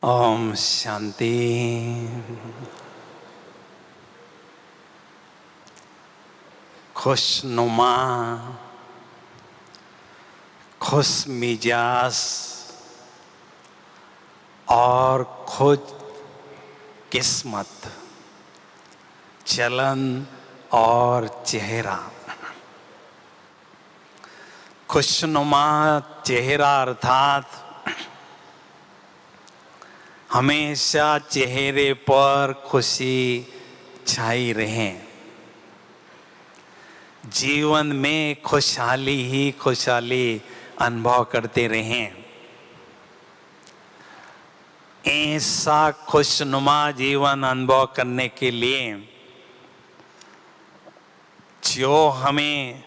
ओम शांति। खुशनुमा, खुश मिजाज और खुद किस्मत, चलन और चेहरा। खुशनुमा चेहरा अर्थात हमेशा चेहरे पर खुशी छाई रहे, जीवन में खुशहाली ही खुशहाली अनुभव करते रहें। ऐसा खुशनुमा जीवन अनुभव करने के लिए जो हमें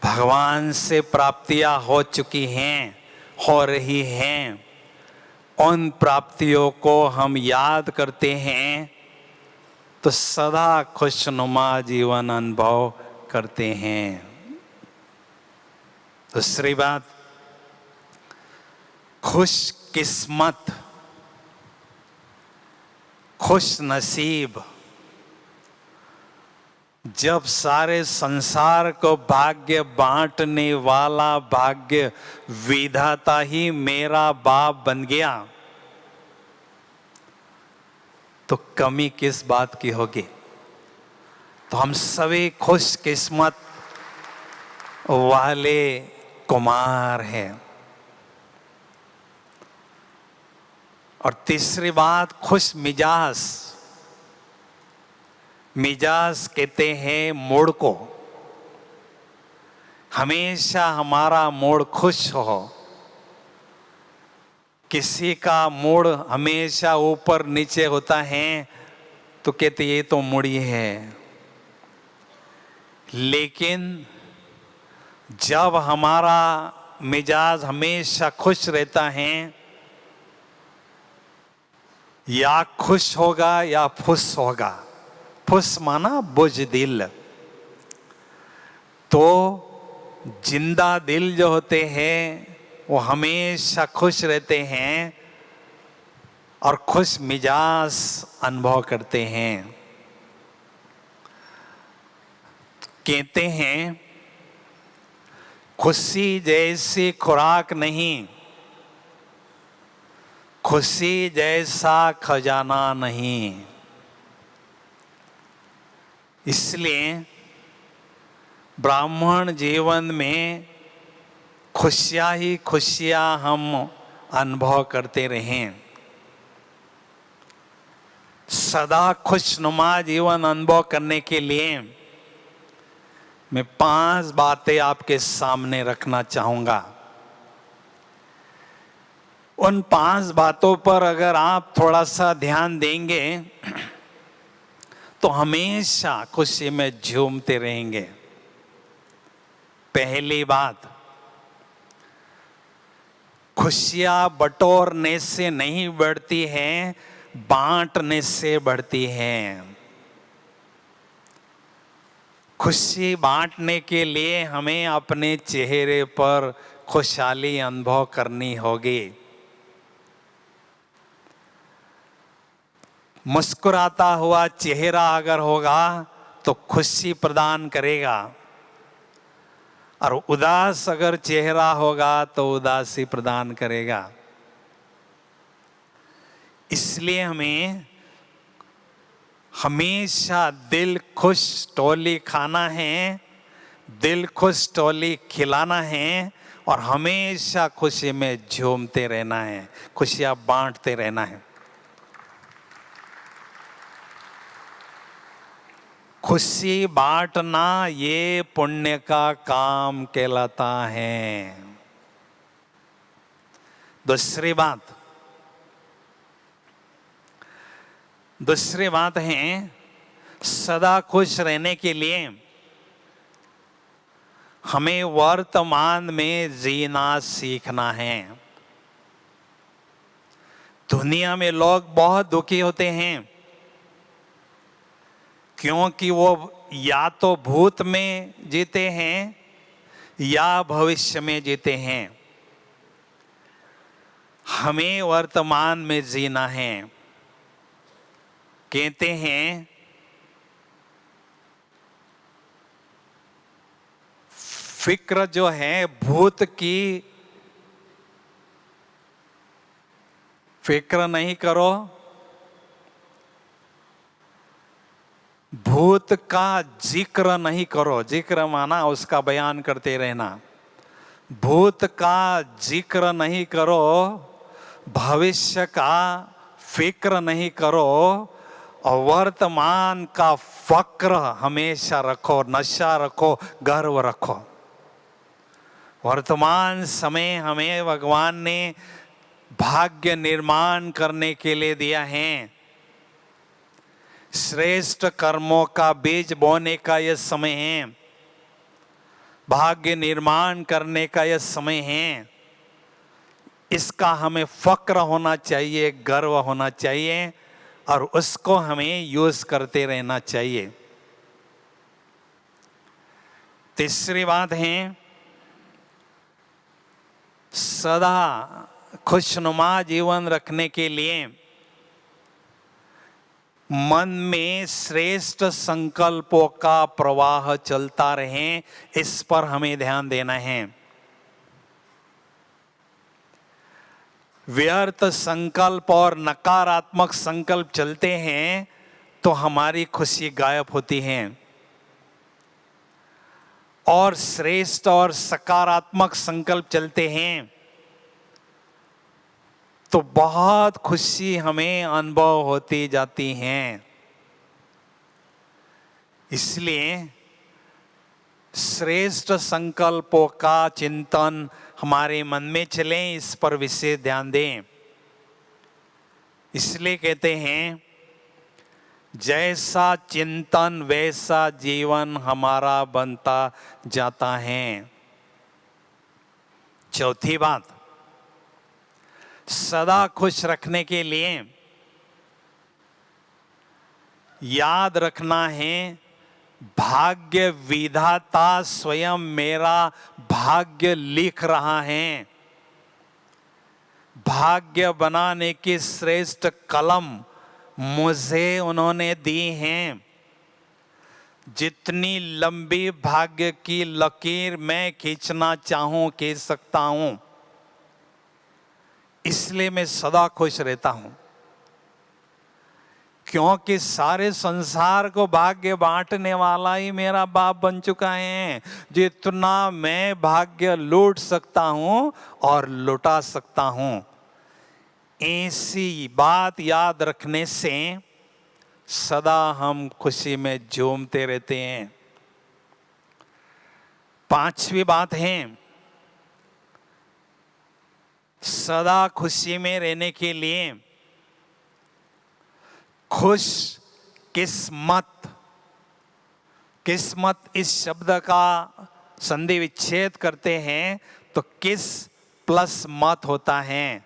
भगवान से प्राप्तियां हो चुकी हैं, हो रही हैं, उन प्राप्तियों को हम याद करते हैं तो सदा खुशनुमा जीवन अनुभव करते हैं। दूसरी बात, खुश किस्मत, खुश नसीब। जब सारे संसार को भाग्य बांटने वाला भाग्य विधाता ही मेरा बाप बन गया तो कमी किस बात की होगी। तो हम सभी खुश किस्मत वाले कुमार हैं। और तीसरी बात, खुश मिजाज। मिजाज कहते हैं मूड को। हमेशा हमारा मूड खुश हो। किसी का मूड हमेशा ऊपर नीचे होता है तो कहते ये तो मूडी है। लेकिन जब हमारा मिजाज हमेशा खुश रहता है, या खुश होगा या फुस होगा, फुस माना बुज़दिल, तो जिंदा दिल जो होते हैं वो हमेशा खुश रहते हैं और खुश मिजाज अनुभव करते हैं। कहते हैं खुशी जैसी खुराक नहीं, खुशी जैसा खजाना नहीं। इसलिए ब्राह्मण जीवन में खुशियाँ ही खुशियाँ हम अनुभव करते रहें। सदा खुशनुमा जीवन अनुभव करने के लिए मैं 5 बातें आपके सामने रखना चाहूँगा। उन 5 बातों पर अगर आप थोड़ा सा ध्यान देंगे तो हमेशा खुशी में झूमते रहेंगे। पहली बात, खुशियां बटोरने से नहीं बढ़ती हैं, बांटने से बढ़ती हैं। खुशी बांटने के लिए हमें अपने चेहरे पर खुशहाली अनुभव करनी होगी। मुस्कुराता हुआ चेहरा अगर होगा तो खुशी प्रदान करेगा, और उदास अगर चेहरा होगा तो उदासी प्रदान करेगा। इसलिए हमें हमेशा दिल खुश टोली खाना है, दिल खुश टोली खिलाना है, और हमेशा खुशी में झूमते रहना है, खुशियां बांटते रहना है। खुशी बांटना ये पुण्य का काम कहलाता है। दूसरी बात है, सदा खुश रहने के लिए हमें वर्तमान में जीना सीखना है। दुनिया में लोग बहुत दुखी होते हैं क्योंकि वो या तो भूत में जीते हैं या भविष्य में जीते हैं। हमें वर्तमान में जीना है। कहते हैं फिक्र जो है, भूत की फिक्र नहीं करो, भूत का जिक्र नहीं करो। जिक्र माना उसका बयान करते रहना। भूत का जिक्र नहीं करो, भविष्य का फिक्र नहीं करो, और वर्तमान का फक्र हमेशा रखो, नशा रखो, गर्व रखो। वर्तमान समय हमें भगवान ने भाग्य निर्माण करने के लिए दिया है। श्रेष्ठ कर्मों का बीज बोने का यह समय है, भाग्य निर्माण करने का यह समय है। इसका हमें फक्र होना चाहिए, गर्व होना चाहिए, और उसको हमें यूज करते रहना चाहिए। तीसरी बात है, सदा खुशनुमा जीवन रखने के लिए मन में श्रेष्ठ संकल्पों का प्रवाह चलता रहे, इस पर हमें ध्यान देना है। व्यर्थ संकल्प और नकारात्मक संकल्प चलते हैं तो हमारी खुशी गायब होती है, और श्रेष्ठ और सकारात्मक संकल्प चलते हैं तो बहुत खुशी हमें अनुभव होती जाती हैं। इसलिए श्रेष्ठ संकल्पों का चिंतन हमारे मन में चले, इस पर विशेष ध्यान दें। इसलिए कहते हैं, जैसा चिंतन वैसा जीवन हमारा बनता जाता है। चौथी बात, सदा खुश रखने के लिए याद रखना है, भाग्य विधाता स्वयं मेरा भाग्य लिख रहा है। भाग्य बनाने की श्रेष्ठ कलम मुझे उन्होंने दी हैं। जितनी लंबी भाग्य की लकीर मैं खींचना चाहूं खींच सकता हूं। इसलिए मैं सदा खुश रहता हूं, क्योंकि सारे संसार को भाग्य बांटने वाला ही मेरा बाप बन चुका है। जितना मैं भाग्य लूट सकता हूं और लुटा सकता हूं। ऐसी बात याद रखने से सदा हम खुशी में झूमते रहते हैं। पांचवी बात है, सदा खुशी में रहने के लिए खुश किस्मत, किस्मत इस शब्द का संधि विच्छेद करते हैं तो किस प्लस मत होता है।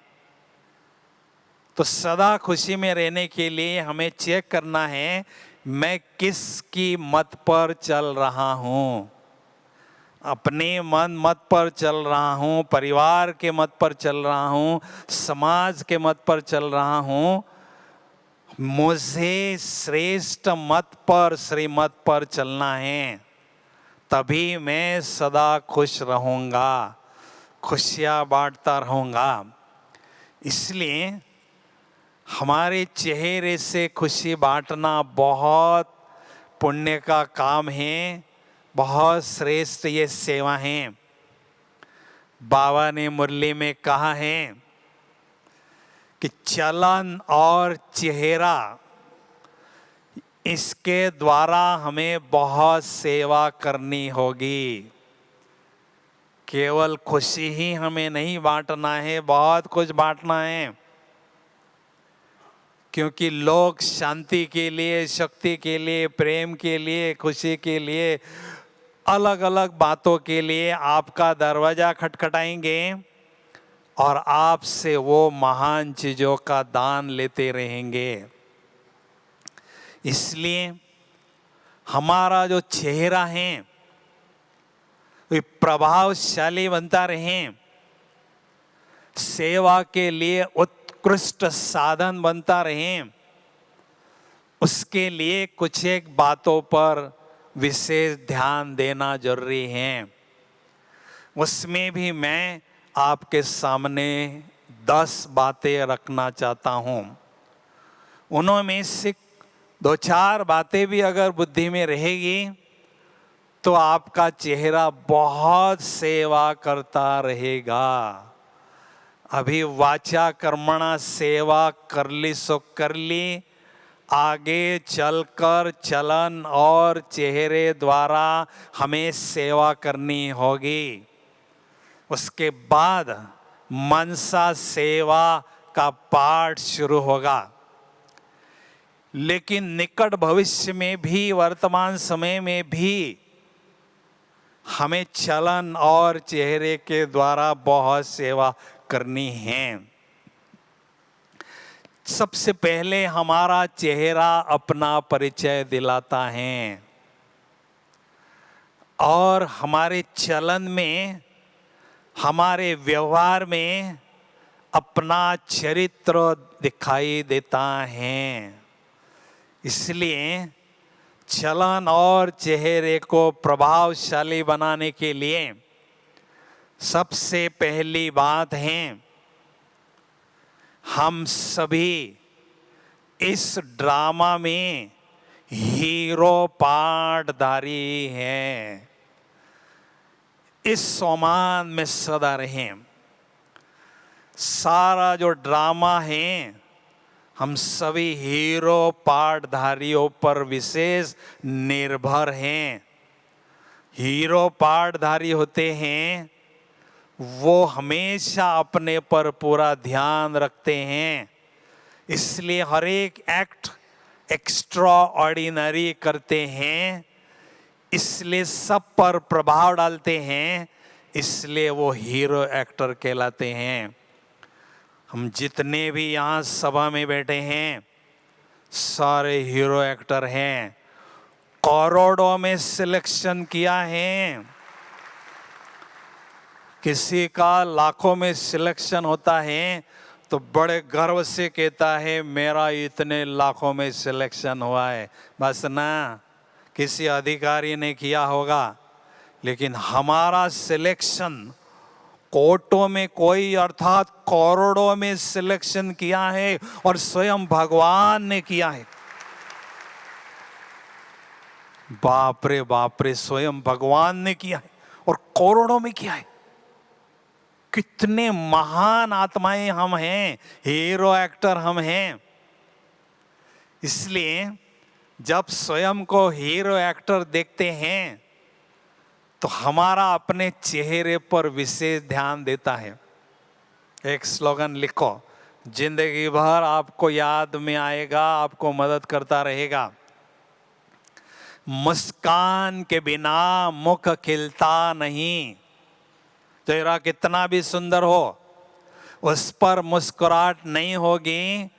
तो सदा खुशी में रहने के लिए हमें चेक करना है, मैं किसकी मत पर चल रहा हूं। अपने मन मत पर चल रहा हूं, परिवार के मत पर चल रहा हूं, समाज के मत पर चल रहा हूं। मुझे श्रेष्ठ मत पर, श्रीमत पर चलना है, तभी मैं सदा खुश रहूंगा, खुशियां बांटता रहूंगा। इसलिए हमारे चेहरे से खुशी बांटना बहुत पुण्य का काम है, बहुत श्रेष्ठ ये सेवा है। बाबा ने मुरली में कहा है कि चलन और चेहरा, इसके द्वारा हमें बहुत सेवा करनी होगी। केवल खुशी ही हमें नहीं बांटना है, बहुत कुछ बांटना है। क्योंकि लोग शांति के लिए, शक्ति के लिए, प्रेम के लिए, खुशी के लिए, अलग अलग बातों के लिए आपका दरवाजा खटखटाएंगे और आपसे वो महान चीजों का दान लेते रहेंगे। इसलिए हमारा जो चेहरा है वो प्रभावशाली बनता रहे। सेवा के लिए उत्कृष्ट साधन बनता रहे, उसके लिए कुछ एक बातों पर विशेष ध्यान देना जरूरी है। उसमें भी मैं आपके सामने 10 बातें रखना चाहता हूँ। उनमें से 2-4 बातें भी अगर बुद्धि में रहेगी तो आपका चेहरा बहुत सेवा करता रहेगा। अभी वाचा कर्मणा सेवा कर ली सो कर ली, आगे चलकर चलन और चेहरे द्वारा हमें सेवा करनी होगी। उसके बाद मनसा सेवा का पाठ शुरू होगा। लेकिन निकट भविष्य में भी, वर्तमान समय में भी हमें चलन और चेहरे के द्वारा बहुत सेवा करनी है। सबसे पहले हमारा चेहरा अपना परिचय दिलाता है और हमारे चलन में, हमारे व्यवहार में अपना चरित्र दिखाई देता है। इसलिए चलन और चेहरे को प्रभावशाली बनाने के लिए सबसे पहली बात है, हम सभी इस ड्रामा में हीरो पार्टधारी हैं। इस सम्मान में सदा रहें। सारा जो ड्रामा है, हम सभी हीरो पार्टधारियों पर विशेष निर्भर हैं। हीरो पार्टधारी होते हैं, वो हमेशा अपने पर पूरा ध्यान रखते हैं, इसलिए हर एक एक्ट एक्स्ट्रा ऑर्डिनरी करते हैं, इसलिए सब पर प्रभाव डालते हैं, इसलिए वो हीरो एक्टर कहलाते हैं। हम जितने भी यहाँ सभा में बैठे हैं सारे हीरो एक्टर हैं। करोड़ों में सिलेक्शन किया है, किसी का लाखों में सिलेक्शन होता है तो बड़े गर्व से कहता है मेरा इतने लाखों में सिलेक्शन हुआ है। बस ना, किसी अधिकारी ने किया होगा, लेकिन हमारा सिलेक्शन कोटों में कोई अर्थात करोड़ों में सिलेक्शन किया है और स्वयं भगवान ने किया है। बाप रे, स्वयं भगवान ने किया है और करोड़ों में किया है। कितने महान आत्माएं हम हैं, हीरो एक्टर हम हैं। इसलिए जब स्वयं को हीरो एक्टर देखते हैं तो हमारा अपने चेहरे पर विशेष ध्यान देता है। एक स्लोगन लिखो, जिंदगी भर आपको याद में आएगा, आपको मदद करता रहेगा। मुस्कान के बिना मुख खिलता नहीं। चेहरा कितना भी सुंदर हो, उस पर मुस्कुराहट नहीं होगी,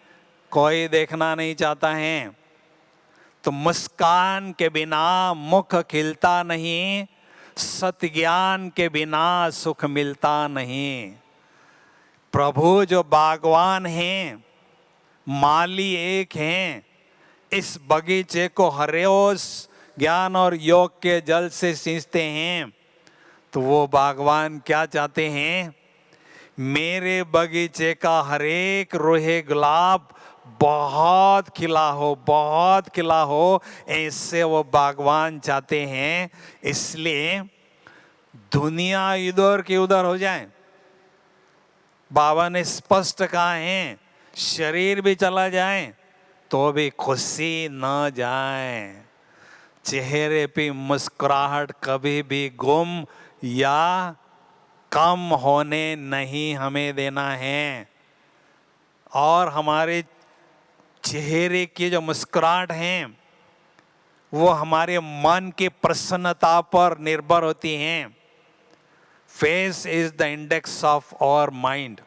कोई देखना नहीं चाहता है। तो मुस्कान के बिना मुख खिलता नहीं, सत्य ज्ञान के बिना सुख मिलता नहीं। प्रभु जो बागवान हैं, माली एक हैं, इस बगीचे को हर रोज ज्ञान और योग के जल से सींचते हैं। तो वो बागवान क्या चाहते हैं, मेरे बगीचे का हर एक रोहे गुलाब बहुत खिला हो, बहुत खिला हो, ऐसे वो बागवान चाहते हैं। इसलिए दुनिया इधर की उधर हो जाए, बाबा ने स्पष्ट कहा है, शरीर भी चला जाए तो भी खुशी न जाए। चेहरे पे मुस्कुराहट कभी भी गुम या कम होने नहीं हमें देना है। और हमारे चेहरे की जो मुस्कुराहट है वो हमारे मन की प्रसन्नता पर निर्भर होती हैं। Face is the index of our mind.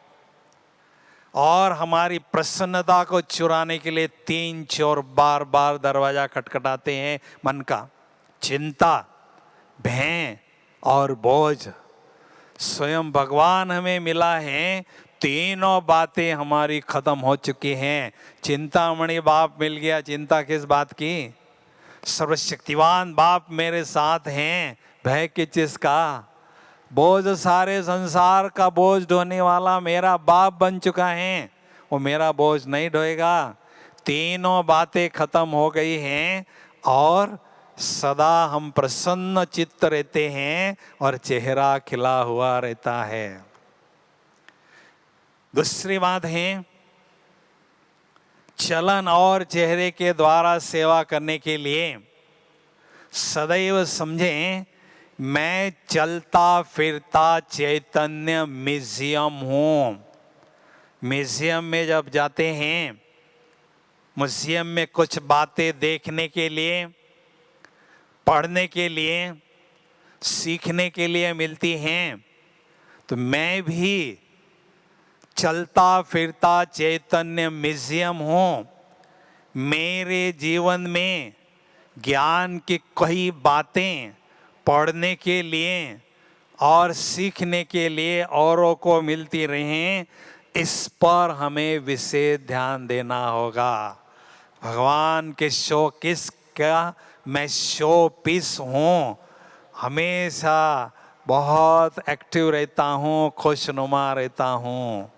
और हमारी प्रसन्नता को चुराने के लिए 3 चोर बार बार दरवाजा खटखटाते हैं मन का, चिंता, भय और बोझ। स्वयं भगवान हमें मिला है तीनों बातें हमारी खत्म हो चुकी हैं। चिंतामणि बाप मिल गया, चिंता किस बात की? सर्वशक्तिवान बाप मेरे साथ हैं, भय किस चीज का? बोझ सारे संसार का बोझ ढोने वाला मेरा बाप बन चुका है, वो मेरा बोझ नहीं ढोएगा। तीनों बातें खत्म हो गई हैं और सदा हम प्रसन्न चित्त रहते हैं और चेहरा खिला हुआ रहता है। दूसरी बात है, चलन और चेहरे के द्वारा सेवा करने के लिए सदैव समझें, मैं चलता फिरता चैतन्य म्यूजियम हूँ। म्यूजियम में जब जाते हैं, म्यूजियम में कुछ बातें देखने के लिए, पढ़ने के लिए, सीखने के लिए मिलती हैं, तो मैं भी चलता फिरता चैतन्य म्यूजियम हूँ। मेरे जीवन में ज्ञान की कई बातें पढ़ने के लिए और सीखने के लिए औरों को मिलती रहें, इस पर हमें विशेष ध्यान देना होगा। भगवान के शो किस का मैं शो पीस हूँ, हमेशा बहुत एक्टिव रहता हूँ, खुशनुमा रहता हूँ,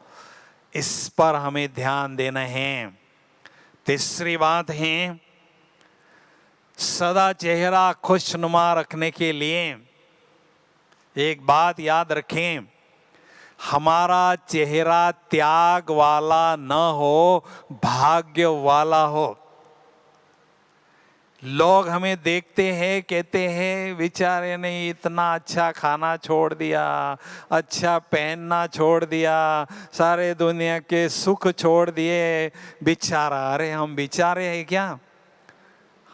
इस पर हमें ध्यान देना है। तीसरी बात है, सदा चेहरा खुशनुमा रखने के लिए एक बात याद रखें, हमारा चेहरा त्याग वाला न हो, भाग्य वाला हो। लोग हमें देखते हैं, कहते हैं बेचारे ने इतना अच्छा खाना छोड़ दिया, अच्छा पहनना छोड़ दिया, सारे दुनिया के सुख छोड़ दिए, बेचारा। अरे हम बेचारे हैं क्या?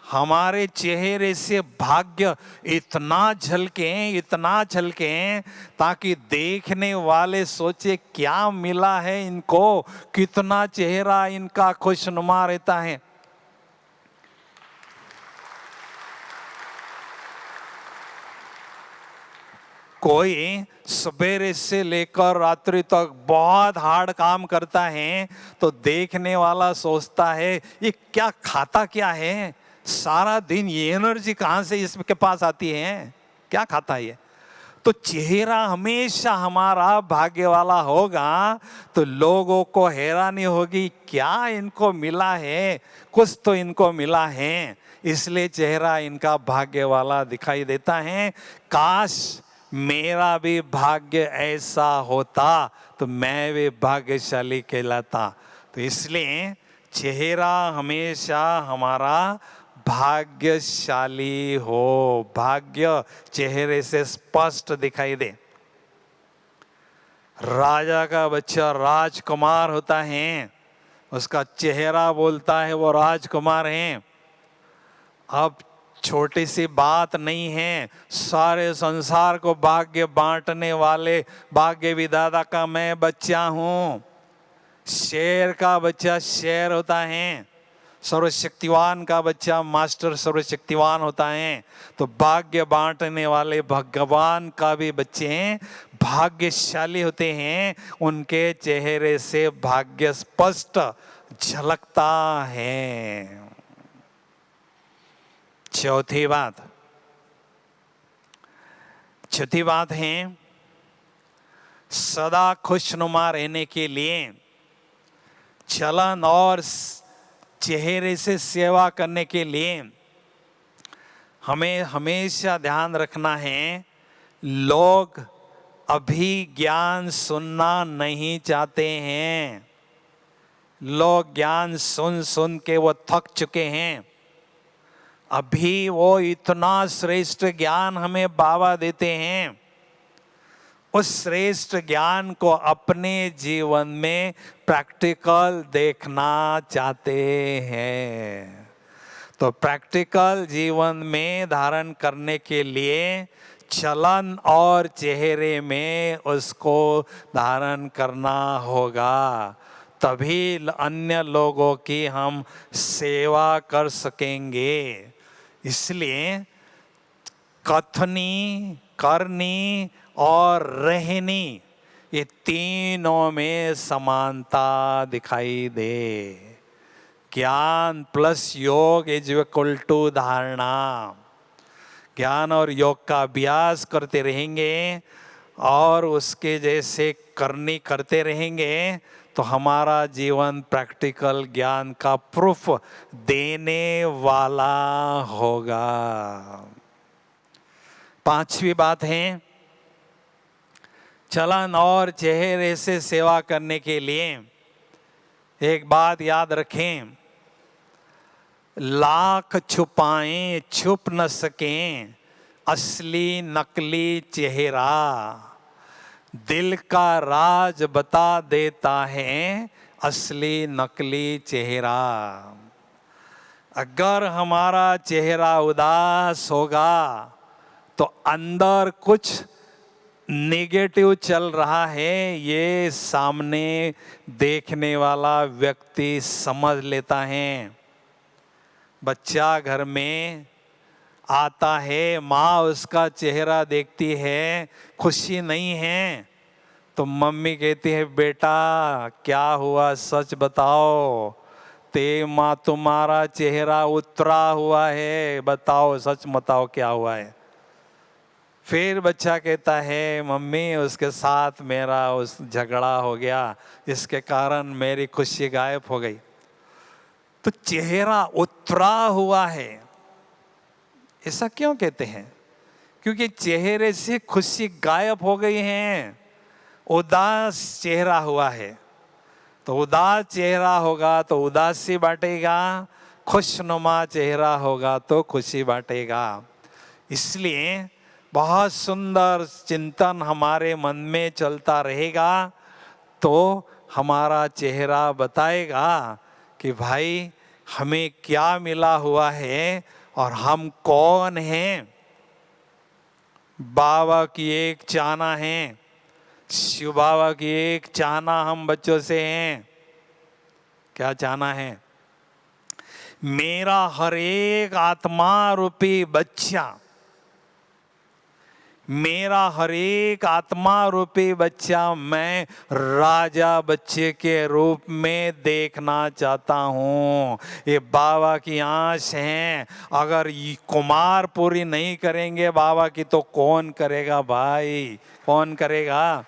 हमारे चेहरे से भाग्य इतना झलके, इतना झलके, ताकि देखने वाले सोचे क्या मिला है इनको, कितना चेहरा इनका खुशनुमा रहता है। कोई सवेरे से लेकर रात्रि तक बहुत हार्ड काम करता है, तो देखने वाला सोचता है ये क्या खाता क्या है, सारा दिन ये एनर्जी कहाँ से इसके पास आती है, क्या खाता है ये? तो चेहरा हमेशा हमारा भाग्य वाला होगा, तो लोगों को हैरानी होगी क्या इनको मिला है, कुछ तो इनको मिला है, इसलिए चेहरा इनका भाग्य वाला दिखाई देता है। काश मेरा भी भाग्य ऐसा होता तो मैं भी भाग्यशाली कहलाता। तो इसलिए चेहरा हमेशा हमारा भाग्यशाली हो, भाग्य चेहरे से स्पष्ट दिखाई दे। राजा का बच्चा राजकुमार होता है, उसका चेहरा बोलता है वो राजकुमार है। अब छोटी सी बात नहीं है, सारे संसार को भाग्य बांटने वाले भाग्य विधाता का मैं बच्चा हूँ। शेर का बच्चा शेर होता है, सर्वशक्तिवान का बच्चा मास्टर सर्वशक्तिवान होता है। तो भाग्य बांटने वाले भगवान का भी बच्चे भाग्यशाली होते हैं, उनके चेहरे से भाग्य स्पष्ट झलकता है। चौथी बात है, सदा खुशनुमा रहने के लिए चलन और चेहरे से सेवा करने के लिए हमें हमेशा ध्यान रखना है, लोग अभी ज्ञान सुनना नहीं चाहते हैं। लोग ज्ञान सुन सुन के वो थक चुके हैं। अभी वो इतना श्रेष्ठ ज्ञान हमें बाबा देते हैं, उस श्रेष्ठ ज्ञान को अपने जीवन में प्रैक्टिकल देखना चाहते हैं। तो प्रैक्टिकल जीवन में धारण करने के लिए चलन और चेहरे में उसको धारण करना होगा, तभी अन्य लोगों की हम सेवा कर सकेंगे। इसलिए कथनी, करनी और रहनी, ये तीनों में समानता दिखाई दे। ज्ञान प्लस योग इज इक्वल टू धारणा। ज्ञान और योग का अभ्यास करते रहेंगे और उसके जैसे करनी करते रहेंगे तो हमारा जीवन प्रैक्टिकल ज्ञान का प्रूफ देने वाला होगा। पांचवी बात है, चलन और चेहरे से सेवा करने के लिए एक बात याद रखें, लाख छुपाएं छुप न सकें असली नकली चेहरा, दिल का राज बता देता है असली नकली चेहरा। अगर हमारा चेहरा उदास होगा तो अंदर कुछ नेगेटिव चल रहा है, ये सामने देखने वाला व्यक्ति समझ लेता है। बच्चा घर में आता है, माँ उसका चेहरा देखती है, खुशी नहीं है, तो मम्मी कहती है बेटा क्या हुआ सच बताओ, ते माँ तुम्हारा चेहरा उतरा हुआ है, बताओ सच बताओ क्या हुआ है। फिर बच्चा कहता है मम्मी उसके साथ मेरा उस झगड़ा हो गया, इसके कारण मेरी खुशी गायब हो गई। तो चेहरा उतरा हुआ है, ऐसा क्यों कहते हैं? क्योंकि चेहरे से खुशी गायब हो गई है, उदास चेहरा हुआ है। तो उदास चेहरा होगा तो उदासी बांटेगा, खुशनुमा चेहरा होगा तो खुशी बांटेगा। इसलिए बहुत सुंदर चिंतन हमारे मन में चलता रहेगा तो हमारा चेहरा बताएगा कि भाई हमें क्या मिला हुआ है और हम कौन हैं। बाबा की एक चाहना है, शिव बाबा की एक चाहना हम बच्चों से हैं। क्या चाहना है? मेरा हर एक आत्मा रूपी बच्चा, मेरा हर एक आत्मा रूपी बच्चा मैं राजा बच्चे के रूप में देखना चाहता हूँ। ये बाबा की आश है। अगर ये कुमार पूरी नहीं करेंगे बाबा की तो कौन करेगा भाई, कौन करेगा?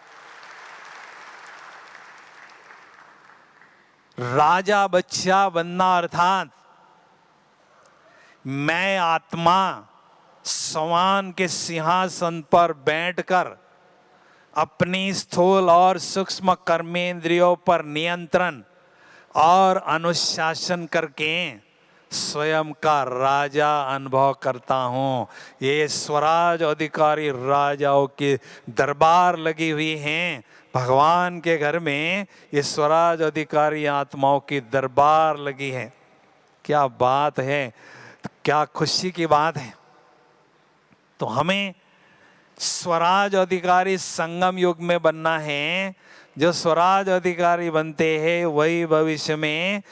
राजा बच्चा बनना अर्थात मैं आत्मा समान के सिंहासन पर बैठकर अपनी स्थूल और सूक्ष्म कर्मेंद्रियों पर नियंत्रण और अनुशासन करके स्वयं का राजा अनुभव करता हूँ। ये स्वराज अधिकारी राजाओं की दरबार लगी हुई हैं। भगवान के घर में ये स्वराज अधिकारी आत्माओं की दरबार लगी है। क्या बात है, क्या खुशी की बात है। तो हमें स्वराज अधिकारी संगम युग में बनना है। जो स्वराज अधिकारी बनते हैं वही भविष्य में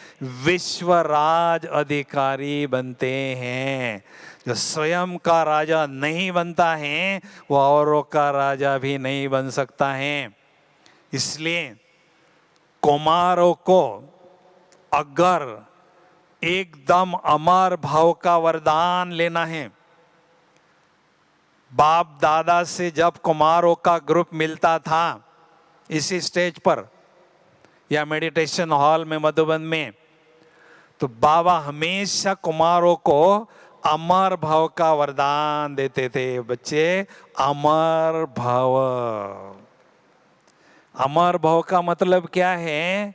विश्व राज अधिकारी बनते हैं। जो स्वयं का राजा नहीं बनता है वो औरों का राजा भी नहीं बन सकता है। इसलिए कुमारों को अगर एकदम अमर भाव का वरदान लेना है, बाप दादा से जब कुमारों का ग्रुप मिलता था इसी स्टेज पर या मेडिटेशन हॉल में मधुबन में, तो बाबा हमेशा कुमारों को अमर भाव का वरदान देते थे। बच्चे अमर भाव, अमर भाव का मतलब क्या है?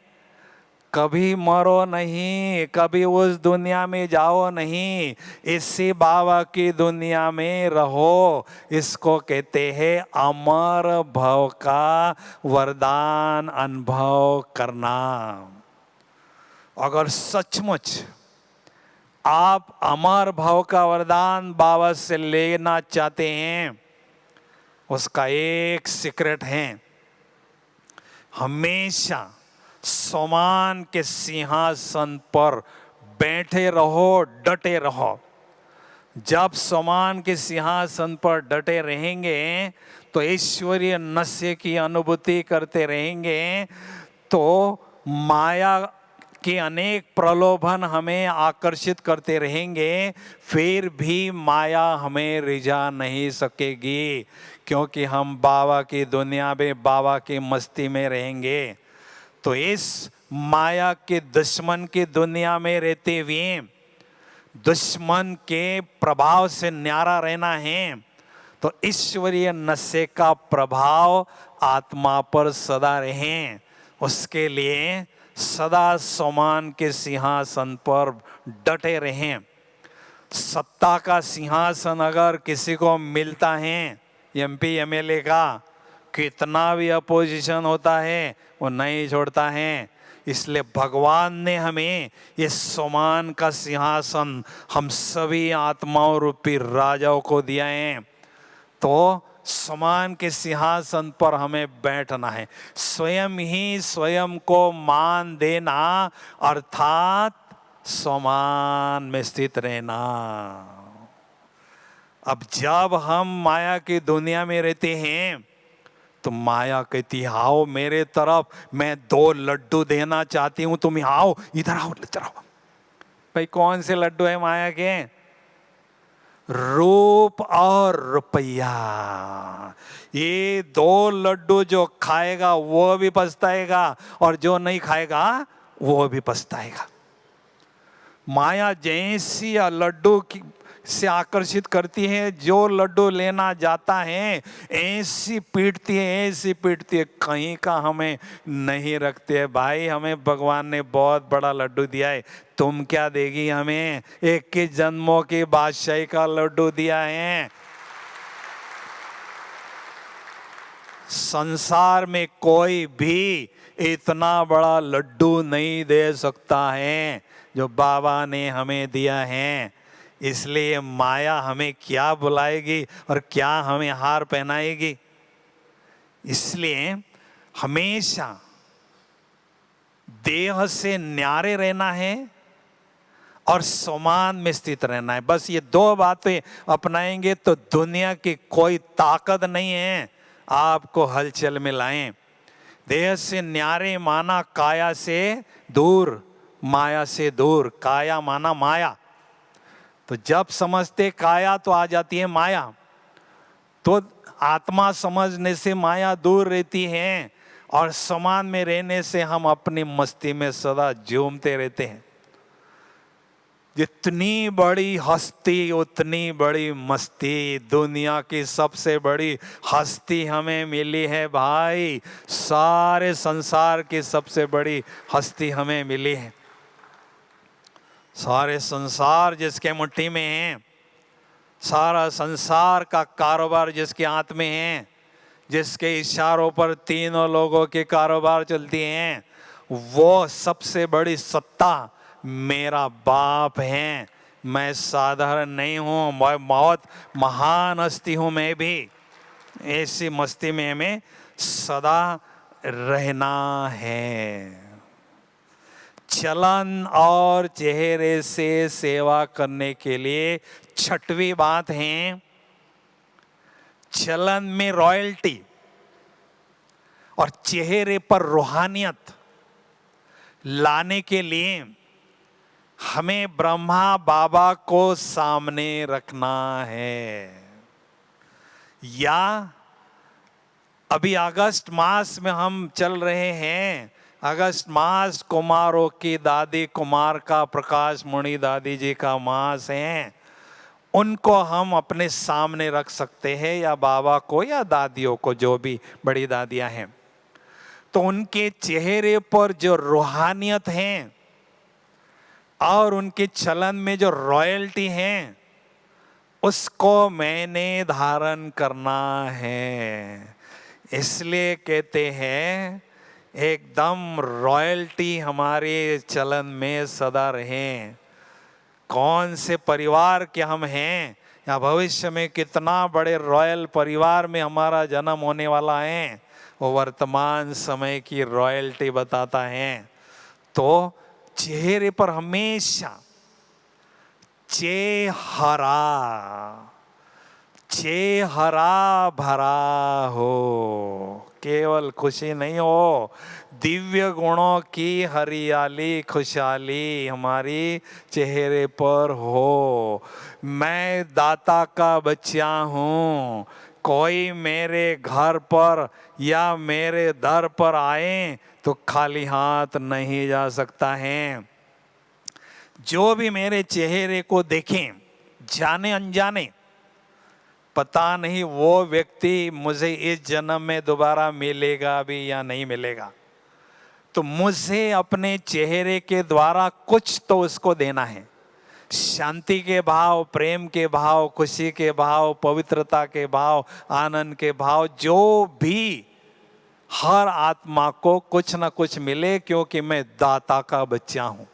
कभी मरो नहीं, कभी उस दुनिया में जाओ नहीं, इसी बाबा की दुनिया में रहो। इसको कहते हैं अमर भव का वरदान अनुभव करना। अगर सचमुच आप अमर भव का वरदान बाबा से लेना चाहते हैं, उसका एक सीक्रेट है, हमेशा समान के सिंहासन पर बैठे रहो, डटे रहो। जब समान के सिंहासन पर डटे रहेंगे तो ईश्वरीय नशे की अनुभूति करते रहेंगे तो माया के अनेक प्रलोभन हमें आकर्षित करते रहेंगे, फिर भी माया हमें रिझा नहीं सकेगी, क्योंकि हम बाबा की दुनिया में बाबा की मस्ती में रहेंगे। तो इस माया के दुश्मन की दुनिया में रहते हुए दुश्मन के प्रभाव से न्यारा रहना है, तो ईश्वरीय नशे का प्रभाव आत्मा पर सदा रहे। उसके लिए सदा समान के सिंहासन पर डटे रहें। सत्ता का सिंहासन अगर किसी को मिलता है, एमपी एमएलए का, कितना भी अपोजिशन होता है वो नहीं छोड़ता है। इसलिए भगवान ने हमें ये समान का सिंहासन हम सभी आत्माओं रूपी राजाओं को दिया है। तो समान के सिंहासन पर हमें बैठना है, स्वयं ही स्वयं को मान देना, अर्थात समान में स्थित रहना। अब जब हम माया की दुनिया में रहते हैं तो माया कहती है आओ मेरे तरफ, मैं 2 लड्डू देना चाहती हूं, तुम आओ, इधर आओ, इधर आओ। भाई कौन से लड्डू है माया के? रूप और रुपया। ये 2 लड्डू जो खाएगा वो भी पछताएगा और जो नहीं खाएगा वो भी पछताएगा। माया जैसी लड्डू से आकर्षित करती है, जो लड्डू लेना जाता है ऐसी पीटती है, ऐसी पीटती है, कहीं का हमें नहीं रखते है। भाई हमें भगवान ने बहुत बड़ा लड्डू दिया है, तुम क्या देगी हमें? 21 जन्मों की बादशाही का लड्डू दिया है। संसार में कोई भी इतना बड़ा लड्डू नहीं दे सकता है जो बाबा ने हमें दिया है। इसलिए माया हमें क्या बुलाएगी और क्या हमें हार पहनाएगी। इसलिए हमेशा देह से न्यारे रहना है और समान में स्थित रहना है। बस ये 2 बातें अपनाएंगे तो दुनिया की कोई ताकत नहीं है आपको हलचल में लाएं। देह से न्यारे माना काया से दूर, माया से दूर। काया माना माया, तो जब समझते काया तो आ जाती है माया, तो आत्मा समझने से माया दूर रहती है और समान में रहने से हम अपनी मस्ती में सदा झूमते रहते हैं। जितनी बड़ी हस्ती उतनी बड़ी मस्ती। दुनिया की सबसे बड़ी हस्ती हमें मिली है भाई, सारे संसार की सबसे बड़ी हस्ती हमें मिली है। सारे संसार जिसके मुट्ठी में है, सारा संसार का कारोबार जिसके हाथ में है, जिसके इशारों पर तीनों लोगों के कारोबार चलती हैं, वो सबसे बड़ी सत्ता मेरा बाप है। मैं साधारण नहीं हूँ, मैं बहुत महान हस्ती हूँ। मैं भी ऐसी मस्ती में हमें सदा रहना है। चलन और चेहरे से सेवा करने के लिए 6वीं बात है, चलन में रॉयल्टी और चेहरे पर रूहानियत लाने के लिए हमें ब्रह्मा बाबा को सामने रखना है। या अभी अगस्त मास में हम चल रहे हैं, अगस्त मास कुमारों की दादी कुमार का प्रकाश मुनि दादी जी का मास है। उनको हम अपने सामने रख सकते हैं, या बाबा को या दादियों को, जो भी बड़ी दादियां हैं। तो उनके चेहरे पर जो रूहानियत है और उनके चलन में जो रॉयल्टी है, उसको मैंने धारण करना है। इसलिए कहते हैं एकदम रॉयल्टी हमारे चलन में सदा रहे। कौन से परिवार के हम हैं, या भविष्य में कितना बड़े रॉयल परिवार में हमारा जन्म होने वाला है, वो वर्तमान समय की रॉयल्टी बताता है। तो चेहरे पर हमेशा चेहरा हरा भरा हो, केवल खुशी नहीं हो, दिव्य गुणों की हरियाली खुशहाली हमारी चेहरे पर हो। मैं दाता का बच्चा हूँ, कोई मेरे घर पर या मेरे दर पर आए तो खाली हाथ नहीं जा सकता है। जो भी मेरे चेहरे को देखें, जाने अनजाने, पता नहीं वो व्यक्ति मुझे इस जन्म में दोबारा मिलेगा भी या नहीं मिलेगा, तो मुझे अपने चेहरे के द्वारा कुछ तो उसको देना है। शांति के भाव, प्रेम के भाव, खुशी के भाव, पवित्रता के भाव, आनंद के भाव, जो भी हर आत्मा को कुछ ना कुछ मिले, क्योंकि मैं दाता का बच्चा हूं।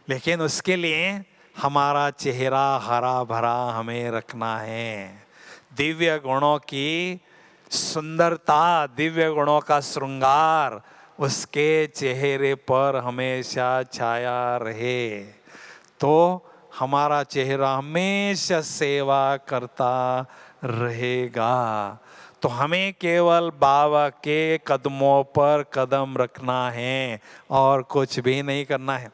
लेकिन उसके लिए हमारा चेहरा हरा भरा हमें रखना है। दिव्य गुणों की सुंदरता, दिव्य गुणों का श्रृंगार उसके चेहरे पर हमेशा छाया रहे, तो हमारा चेहरा हमेशा सेवा करता रहेगा। तो हमें केवल बाबा के कदमों पर कदम रखना है और कुछ भी नहीं करना है।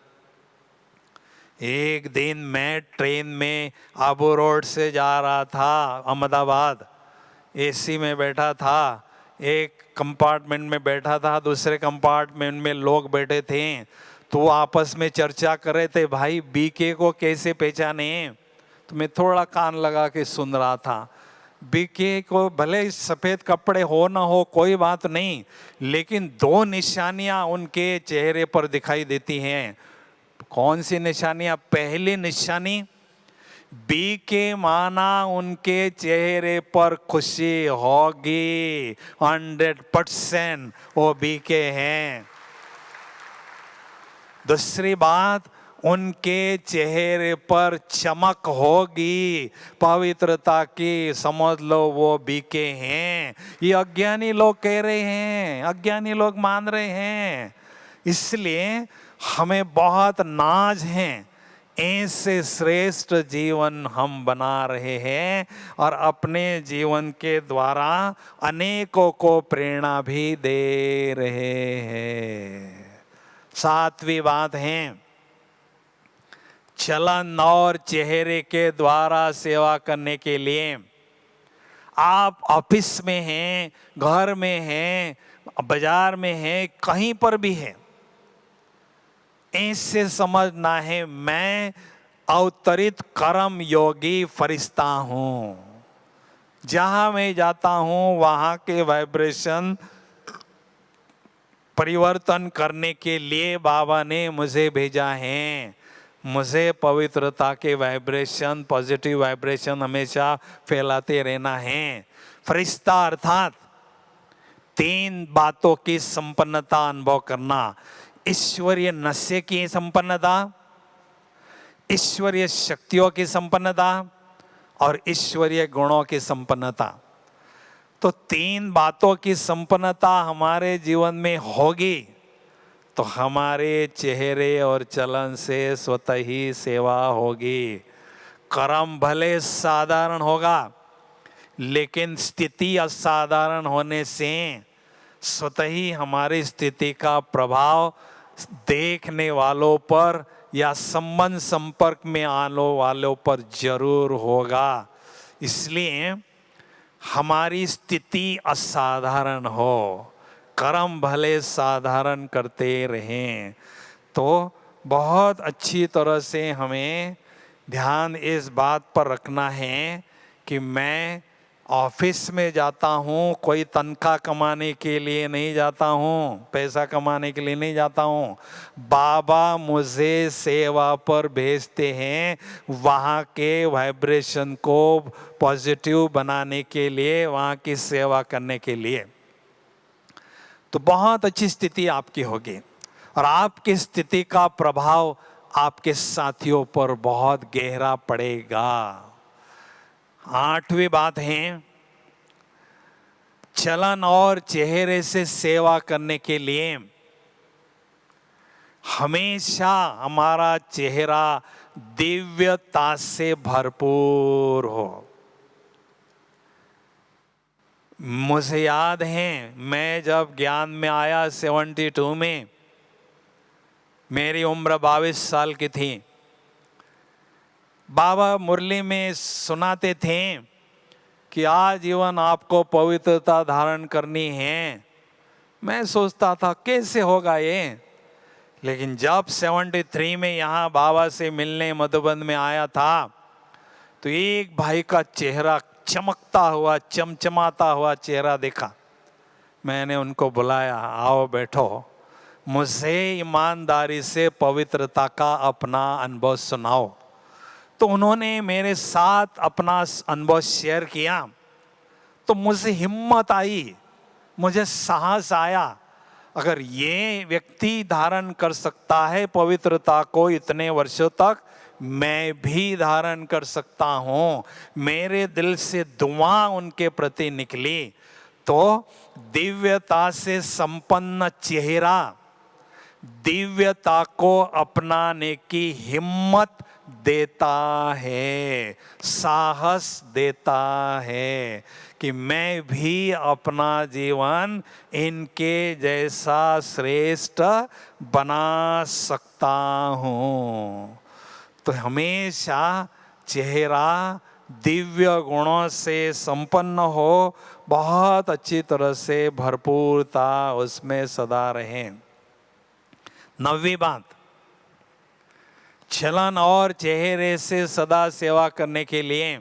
एक दिन मैं ट्रेन में आबू रोड से जा रहा था अहमदाबाद, एसी में बैठा था, एक कंपार्टमेंट में बैठा था, दूसरे कंपार्टमेंट में लोग बैठे थे, तो आपस में चर्चा कर रहे थे, भाई बीके को कैसे पहचाने। तो मैं थोड़ा कान लगा के सुन रहा था। बीके को भले सफ़ेद कपड़े हो ना हो कोई बात नहीं, लेकिन दो निशानियां उनके चेहरे पर दिखाई देती हैं। कौन सी निशानियां? पहली निशानी, बीके माना उनके चेहरे पर खुशी होगी, 100% वो बीके हैं। दूसरी बात, उनके चेहरे पर चमक होगी, पवित्रता की, समझ लो वो बीके हैं। ये अज्ञानी लोग कह रहे हैं, अज्ञानी लोग मान रहे हैं। इसलिए हमें बहुत नाज है, ऐसे श्रेष्ठ जीवन हम बना रहे हैं और अपने जीवन के द्वारा अनेकों को प्रेरणा भी दे रहे हैं। सातवीं बात है, चलन और चेहरे के द्वारा सेवा करने के लिए आप ऑफिस में हैं, घर में हैं, बाजार में हैं, कहीं पर भी हैं, ऐसे समझना है मैं अवतरित कर्म योगी फरिश्ता हूं। जहां मैं जाता हूं वहां के वाइब्रेशन परिवर्तन करने के लिए बाबा ने मुझे भेजा है। मुझे पवित्रता के वाइब्रेशन, पॉजिटिव वाइब्रेशन हमेशा फैलाते रहना है। फरिश्ता अर्थात तीन बातों की संपन्नता अनुभव करना, ईश्वरीय नशे की संपन्नता, ईश्वरीय शक्तियों की संपन्नता और ईश्वरीय गुणों की संपन्नता। तो तीन बातों की संपन्नता हमारे जीवन में होगी तो हमारे चेहरे और चलन से स्वतः ही सेवा होगी। कर्म भले साधारण होगा, लेकिन स्थिति असाधारण होने से स्वतः ही हमारी स्थिति का प्रभाव देखने वालों पर या संबंध संपर्क में आने वालों पर जरूर होगा। इसलिए हमारी स्थिति असाधारण हो, कर्म भले साधारण करते रहें, तो बहुत अच्छी तरह से हमें ध्यान इस बात पर रखना है कि मैं ऑफिस में जाता हूँ, कोई तनख्वाह कमाने के लिए नहीं जाता हूँ, पैसा कमाने के लिए नहीं जाता हूँ। बाबा मुझे सेवा पर भेजते हैं, वहाँ के वाइब्रेशन को पॉजिटिव बनाने के लिए, वहाँ की सेवा करने के लिए। तो बहुत अच्छी स्थिति आपकी होगी और आपकी स्थिति का प्रभाव आपके साथियों पर बहुत गहरा पड़ेगा। आठवीं बात है, चलन और चेहरे से सेवा करने के लिए हमेशा हमारा चेहरा दिव्यता से भरपूर हो। मुझे याद है मैं जब ज्ञान में आया 72 में, मेरी उम्र 22 साल की थी। बाबा मुरली में सुनाते थे कि आजीवन आपको पवित्रता धारण करनी है। मैं सोचता था कैसे होगा ये, लेकिन जब 73 में यहाँ बाबा से मिलने मधुबन में आया था तो एक भाई का चेहरा चमकता हुआ, चमचमाता हुआ चेहरा देखा। मैंने उनको बुलाया, आओ बैठो, मुझे ईमानदारी से पवित्रता का अपना अनुभव सुनाओ। तो उन्होंने मेरे साथ अपना अनुभव शेयर किया। तो मुझे हिम्मत आई, मुझे साहस आया, अगर ये व्यक्ति धारण कर सकता है पवित्रता को इतने वर्षों तक, मैं भी धारण कर सकता हूँ। मेरे दिल से दुआ उनके प्रति निकली। तो दिव्यता से संपन्न चेहरा दिव्यता को अपनाने की हिम्मत देता है, साहस देता है कि मैं भी अपना जीवन इनके जैसा श्रेष्ठ बना सकता हूँ। तो हमेशा चेहरा दिव्य गुणों से संपन्न हो, बहुत अच्छी तरह से भरपूरता उसमें सदा रहे। 9वीं बात, चलन और चेहरे से सदा सेवा करने के लिए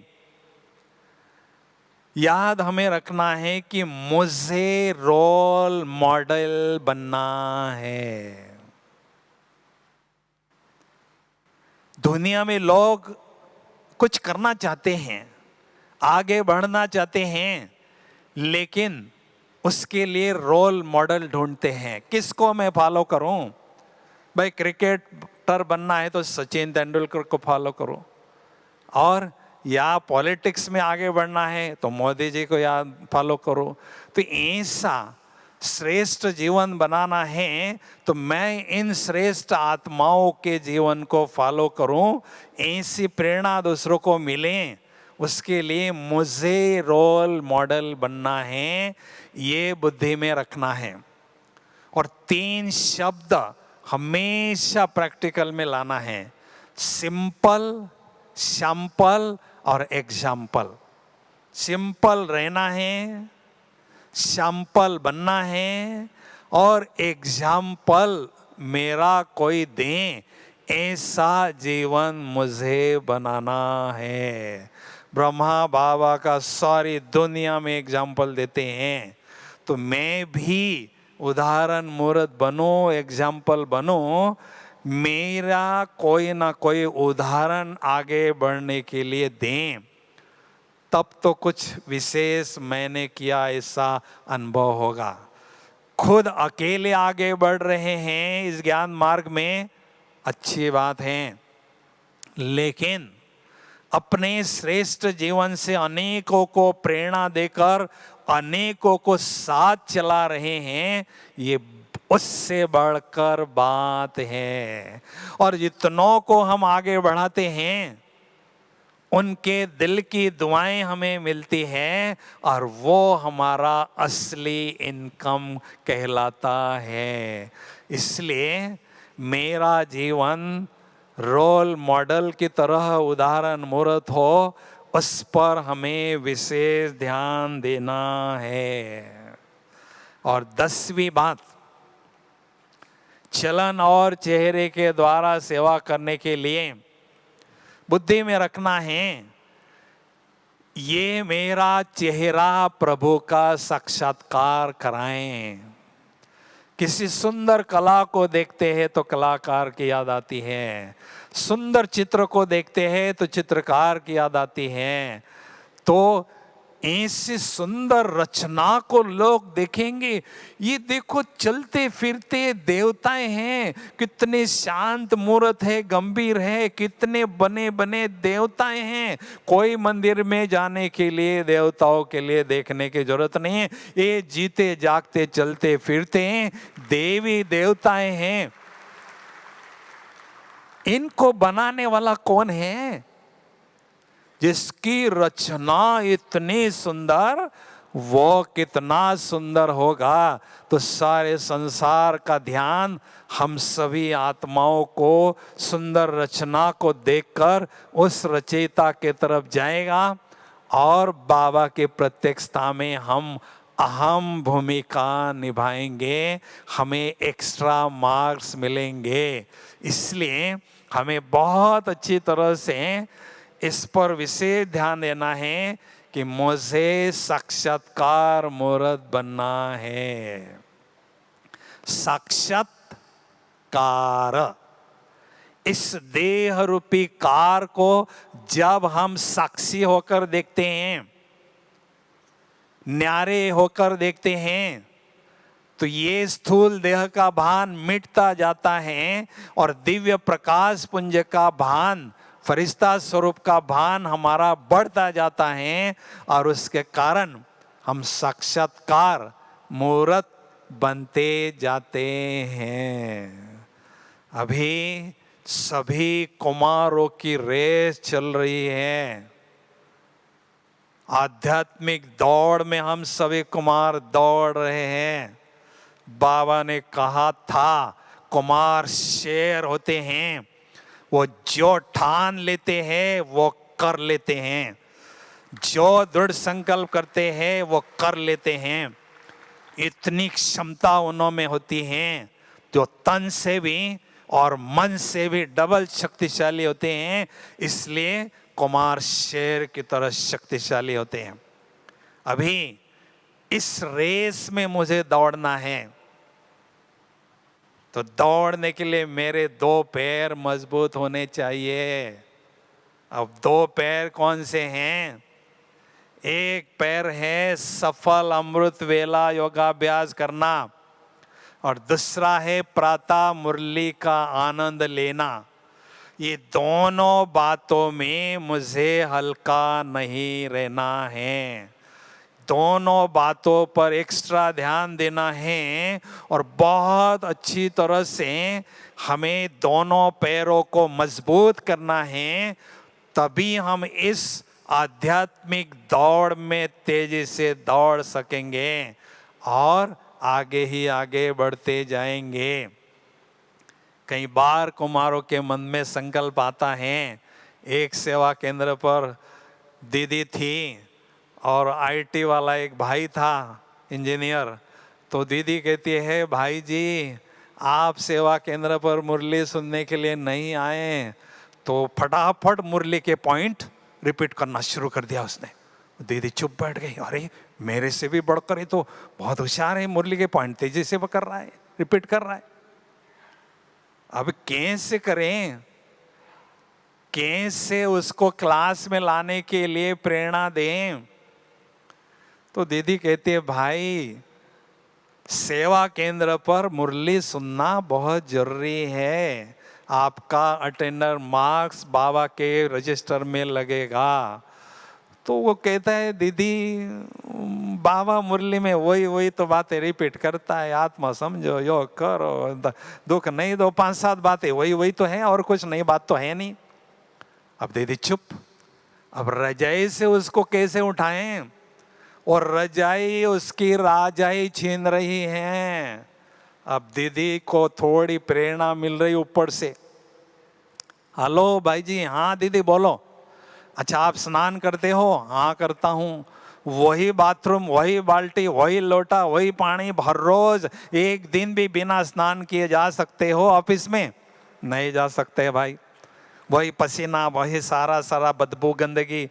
याद हमें रखना है कि मुझे रोल मॉडल बनना है। दुनिया में लोग कुछ करना चाहते हैं, आगे बढ़ना चाहते हैं, लेकिन उसके लिए रोल मॉडल ढूंढते हैं। किसको मैं फॉलो करूं? भाई क्रिकेटर बनना है तो सचिन तेंदुलकर को फॉलो करो, और या पॉलिटिक्स में आगे बढ़ना है तो मोदी जी को याद फॉलो करो। तो ऐसा श्रेष्ठ जीवन बनाना है तो मैं इन श्रेष्ठ आत्माओं के जीवन को फॉलो करूं, ऐसी प्रेरणा दूसरों को मिले, उसके लिए मुझे रोल मॉडल बनना है, ये बुद्धि में रखना है। और 3 शब्द हमेशा प्रैक्टिकल में लाना है, सिंपल, सैंपल और एग्जाम्पल। सिंपल रहना है, सैंपल बनना है, और एग्जाम्पल मेरा कोई दे ऐसा जीवन मुझे बनाना है। ब्रह्मा बाबा का सारी दुनिया में एग्जाम्पल देते हैं, तो मैं भी उदाहरण मूर्त बनो, एग्जाम्पल बनो, मेरा कोई ना कोई उदाहरण आगे बढ़ने के लिए दें, तब तो कुछ विशेष मैंने किया ऐसा अनुभव होगा। खुद अकेले आगे बढ़ रहे हैं इस ज्ञान मार्ग में, अच्छी बात है, लेकिन अपने श्रेष्ठ जीवन से अनेकों को प्रेरणा देकर अनेकों को साथ चला रहे हैं, ये उससे बढ़कर बात है। और जितनों को हम आगे बढ़ाते हैं उनके दिल की दुआएं हमें मिलती हैं, और वो हमारा असली इनकम कहलाता है। इसलिए मेरा जीवन रोल मॉडल की तरह उदाहरण मूर्त हो, उस पर हमें विशेष ध्यान देना है। और 10वीं बात, चलन और चेहरे के द्वारा सेवा करने के लिए बुद्धि में रखना है, ये मेरा चेहरा प्रभु का साक्षात्कार कराएं। किसी सुंदर कला को देखते हैं तो कलाकार की याद आती है, सुंदर चित्र को देखते हैं तो चित्रकार की याद आती है। तो ऐसी सुंदर रचना को लोग देखेंगे, ये देखो चलते फिरते देवताएं हैं, कितने शांत मूर्त है, गंभीर है, कितने बने बने देवताएं हैं। कोई मंदिर में जाने के लिए, देवताओं के लिए देखने की जरूरत नहीं है, ये जीते जागते चलते फिरते हैं देवी देवताएं हैं। इनको बनाने वाला कौन है? जिसकी रचना इतनी सुंदर वो कितना सुंदर होगा, तो सारे संसार का ध्यान हम सभी आत्माओं को सुंदर रचना को देखकर उस रचयिता के तरफ जाएगा और बाबा के प्रत्यक्षता में हम अहम भूमिका निभाएंगे, हमें एक्स्ट्रा मार्क्स मिलेंगे। इसलिए हमें बहुत अच्छी तरह से इस पर विशेष ध्यान देना है कि मुझे साक्षात्कार मूर्त बनना है। साक्षात्कार, इस देह रूपी कार को जब हम साक्षी होकर देखते हैं, न्यारे होकर देखते हैं, तो ये स्थूल देह का भान मिटता जाता है और दिव्य प्रकाश पुंज का भान, फरिश्ता स्वरूप का भान हमारा बढ़ता जाता है और उसके कारण हम साक्षात्कार मूर्त बनते जाते हैं। अभी सभी कुमारों की रेस चल रही है। आध्यात्मिक दौड़ में हम सभी कुमार दौड़ रहे हैं। बाबा ने कहा था कुमार शेर होते हैं, वो जो ठान लेते हैं वो कर लेते हैं, जो दृढ़ संकल्प करते हैं वो कर लेते हैं। इतनी क्षमता उनमें होती है, जो तन से भी और मन से भी डबल शक्तिशाली होते हैं। इसलिए कुमार शेर की तरह शक्तिशाली होते हैं। अभी इस रेस में मुझे दौड़ना है, तो दौड़ने के लिए मेरे 2 पैर मजबूत होने चाहिए। अब 2 पैर कौन से हैं? एक पैर है सफल अमृत वेला योगाभ्यास करना, और दूसरा है प्रातः मुरली का आनंद लेना। ये दोनों बातों में मुझे हल्का नहीं रहना है, दोनों बातों पर एक्स्ट्रा ध्यान देना है और बहुत अच्छी तरह से हमें दोनों पैरों को मजबूत करना है। तभी हम इस आध्यात्मिक दौड़ में तेजी से दौड़ सकेंगे और आगे ही आगे बढ़ते जाएंगे। कई बार कुमारों के मन में संकल्प आता है। एक सेवा केंद्र पर दीदी थी और आईटी वाला एक भाई था, इंजीनियर। तो दीदी कहती है, भाई जी आप सेवा केंद्र पर मुरली सुनने के लिए नहीं आए? तो फटाफट मुरली के पॉइंट रिपीट करना शुरू कर दिया उसने। दीदी चुप बैठ गई। अरे मेरे से भी बढ़कर ये तो बहुत होशियार है, मुरली के पॉइंट तेजी से कर रहा है, रिपीट कर रहा है। अब कैसे करें, कैसे उसको क्लास में लाने के लिए प्रेरणा दें? तो दीदी कहती है, भाई सेवा केंद्र पर मुरली सुनना बहुत जरूरी है, आपका अटेंडर मार्क्स बाबा के रजिस्टर में लगेगा। तो वो कहता है, दीदी बाबा मुरली में वही तो बातें रिपीट करता है, आत्मा समझो, योग करो, दुख नहीं दो, 5-7 बातें वही तो है, और कुछ नई बात तो है नहीं। अब दीदी चुप। अब रजाई से उसको कैसे उठाएं? और रजाई उसकी राजाई छीन रही है। अब दीदी को थोड़ी प्रेरणा मिल रही ऊपर से। हेलो भाई जी, हाँ दीदी बोलो। अच्छा आप स्नान करते हो? हाँ करता हूँ। वही बाथरूम, वही बाल्टी, वही लोटा, वही पानी हर रोज? एक दिन भी बिना स्नान किए जा सकते हो ऑफिस में? नहीं जा सकते भाई। वही पसीना, वही सारा बदबू, गंदगी।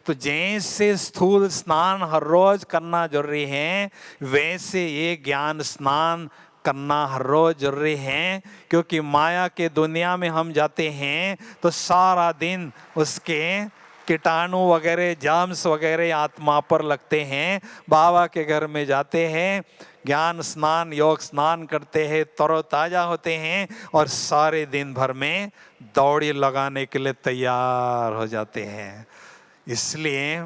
तो जैसे स्थूल स्नान हर रोज करना जरूरी है, वैसे ये ज्ञान स्नान करना हर रोज जरूरी है। क्योंकि माया के दुनिया में हम जाते हैं तो सारा दिन उसके कीटाणु वगैरह, जर्म्स वगैरह आत्मा पर लगते हैं। बाबा के घर में जाते हैं, ज्ञान स्नान, योग स्नान करते हैं, तरोताजा होते हैं और सारे दिन भर में दौड़ी लगाने के लिए तैयार हो जाते हैं। इसलिए